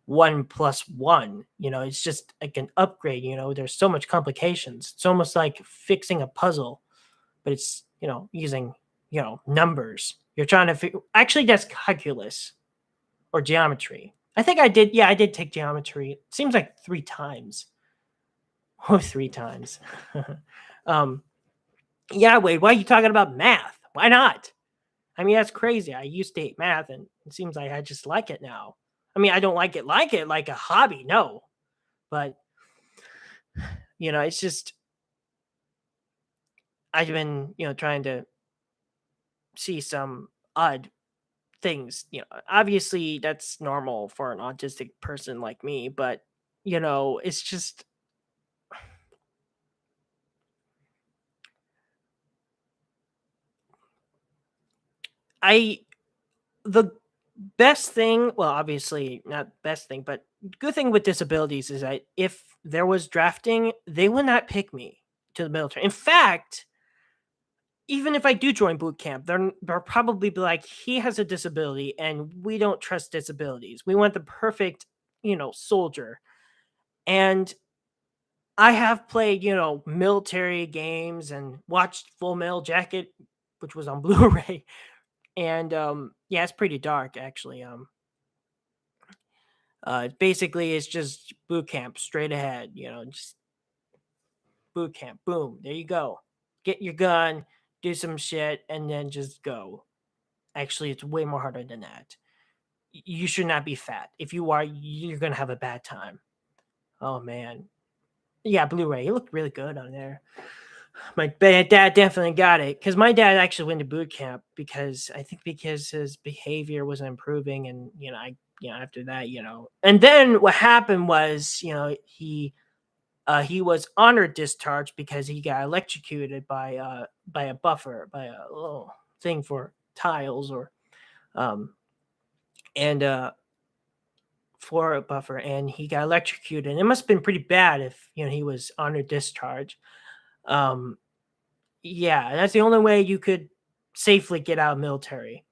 1 plus 1. It's just like an upgrade. There's so much complications. It's almost like fixing a puzzle, but it's using numbers. You're trying to figure. Actually, that's calculus or geometry. I think I did. Yeah, I did take geometry. It seems like 3 times. Oh, 3 times. um, yeah, wait, why are you talking about math? Why not? I mean, that's crazy. I used to hate math, and it seems like I just like it now. I mean, I don't like it like a hobby, no. But, it's just, I've been, trying to see some odd things. Obviously, that's normal for an autistic person like me, but, it's just, I, the best thing, well, obviously not best thing, but good thing with disabilities is that if there was drafting, they would not pick me to the military. In fact, even if I do join boot camp, they'll probably be like, he has a disability and we don't trust disabilities. We want the perfect, soldier. And I have played, military games and watched Full Metal Jacket, which was on Blu-ray. And yeah, it's pretty dark actually. Basically, it's just boot camp straight ahead. Just boot camp. Boom, there you go. Get your gun, do some shit, and then just go. Actually, it's way more harder than that. you should not be fat. If you are, you're gonna have a bad time. Oh man, yeah, Blu-ray. It looked really good on there. My dad definitely got it because my dad actually went to boot camp because I think because his behavior was improving, and after that, and then what happened was he was honored discharge because he got electrocuted by a buffer, by a little thing for tiles, or um and for a buffer, and he got electrocuted, and it must have been pretty bad if he was honored discharge. um yeah, that's the only way you could safely get out of military,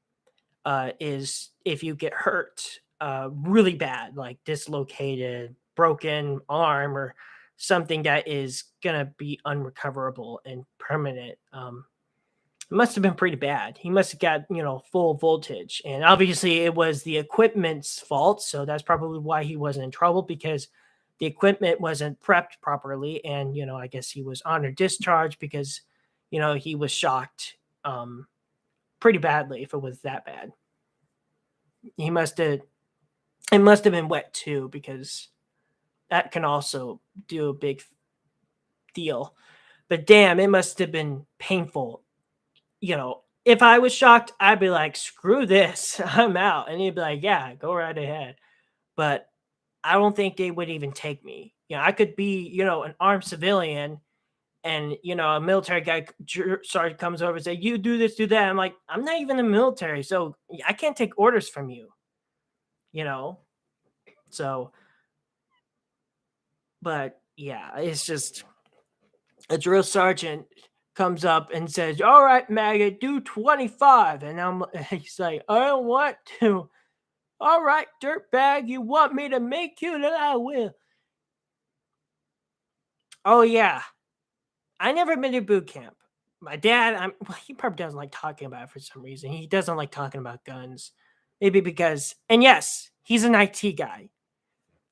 is if you get hurt really bad, like dislocated, broken arm, or something that is gonna be unrecoverable and permanent. It must have been pretty bad. He must have got full voltage, and obviously it was the equipment's fault. So that's probably why he wasn't in trouble, because the equipment wasn't prepped properly, and I guess he was honored discharge because he was shocked pretty badly if it was that bad. He must have It must have been wet too, because that can also do a big deal. But damn, it must have been painful. If I was shocked, I'd be like, screw this, I'm out. And he'd be like, yeah, go right ahead. But I don't think they would even take me. I could be, an armed civilian, and, a military guy sergeant comes over and say, you do this, do that. I'm like, I'm not even in the military, so I can't take orders from you, you know? So, but yeah, it's just a drill sergeant comes up and says, all right, maggot, do 25. And he's like, I don't want to. All right, dirtbag, you want me to make you? Then I will. Oh, yeah. I never been to boot camp. My dad, he probably doesn't like talking about it for some reason. He doesn't like talking about guns. Maybe because, and yes, he's an IT guy.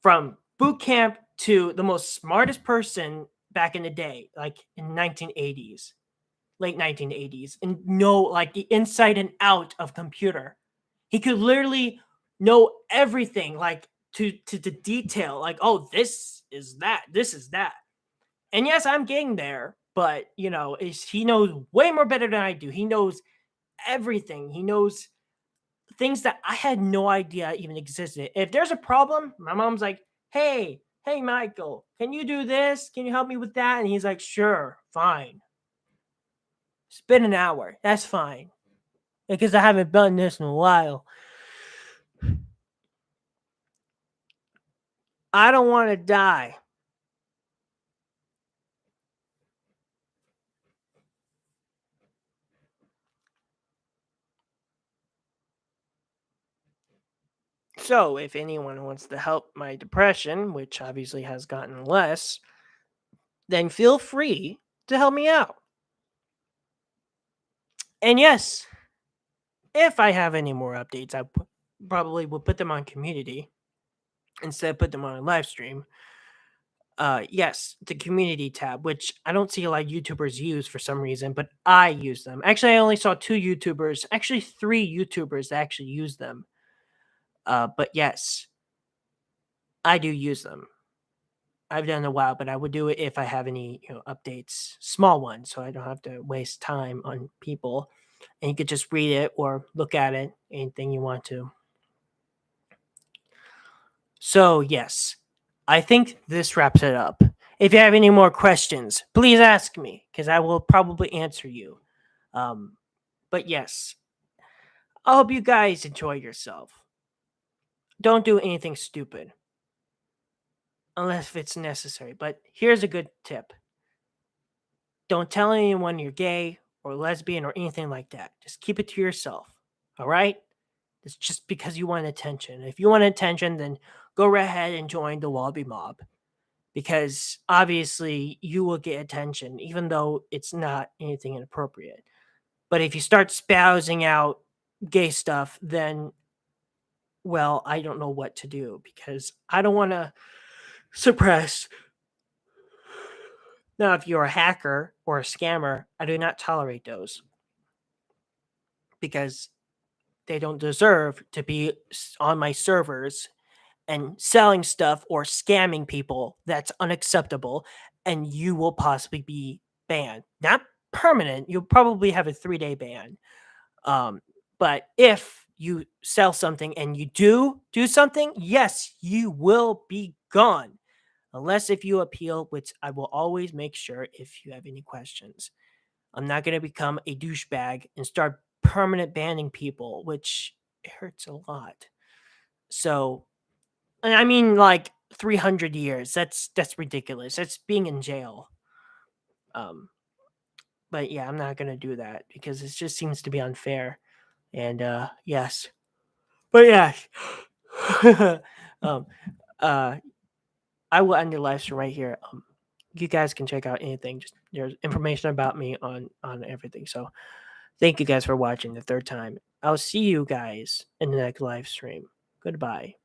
From boot camp to the most smartest person back in the day, like in 1980s, late 1980s, and know like the inside and out of computer. He could literally know everything, like to the detail, like, oh, this is that, this is that. And yes, I'm getting there, but he knows way more better than I do. He knows everything. He knows things that I had no idea even existed. If there's a problem, my mom's like, hey, Michael, can you do this? Can you help me with that? And he's like, sure, fine. It's been an hour. That's fine. Because I haven't done this in a while. I don't want to die. So, if anyone wants to help my depression, which obviously has gotten less, then feel free to help me out. And yes, if I have any more updates, probably will put them on community instead of put them on a live stream. Yes, the community tab, which I don't see a lot of YouTubers use for some reason, but I use them. Actually, I only saw 2 YouTubers, actually 3 YouTubers that actually use them. But yes, I do use them. I've done it a while, but I would do it if I have any updates, small ones, so I don't have to waste time on people. And you could just read it or look at it, anything you want to. So, yes, I think this wraps it up. If you have any more questions, please ask me because I will probably answer you. Um, but yes, I hope you guys enjoy yourself. Don't do anything stupid unless it's necessary. But here's a good tip: don't tell anyone you're gay or lesbian or anything like that. Just keep it to yourself. All right? It's just because you want attention. If you want attention, then go right ahead and join the Wallaby Mob, because obviously you will get attention, even though it's not anything inappropriate. But if you start spousing out gay stuff, then, well, I don't know what to do, because I don't want to suppress. Now, if you're a hacker or a scammer, I do not tolerate those, because they don't deserve to be on my servers and selling stuff or scamming people. That's unacceptable, and you will possibly be banned. Not permanent. You'll probably have a 3-day ban. Um, but if you sell something and you do something, yes, you will be gone. Unless if you appeal, which I will always make sure if you have any questions. I'm not going to become a douchebag and start permanent banning people, which hurts a lot. So, and I mean, like 300 years. That's ridiculous. That's being in jail. Um, but yeah, I'm not going to do that because it just seems to be unfair. And yes, but yeah, um, uh, I will end the live stream right here. You guys can check out anything. Just there's information about me on everything. So thank you guys for watching the third time. I'll see you guys in the next live stream. Goodbye.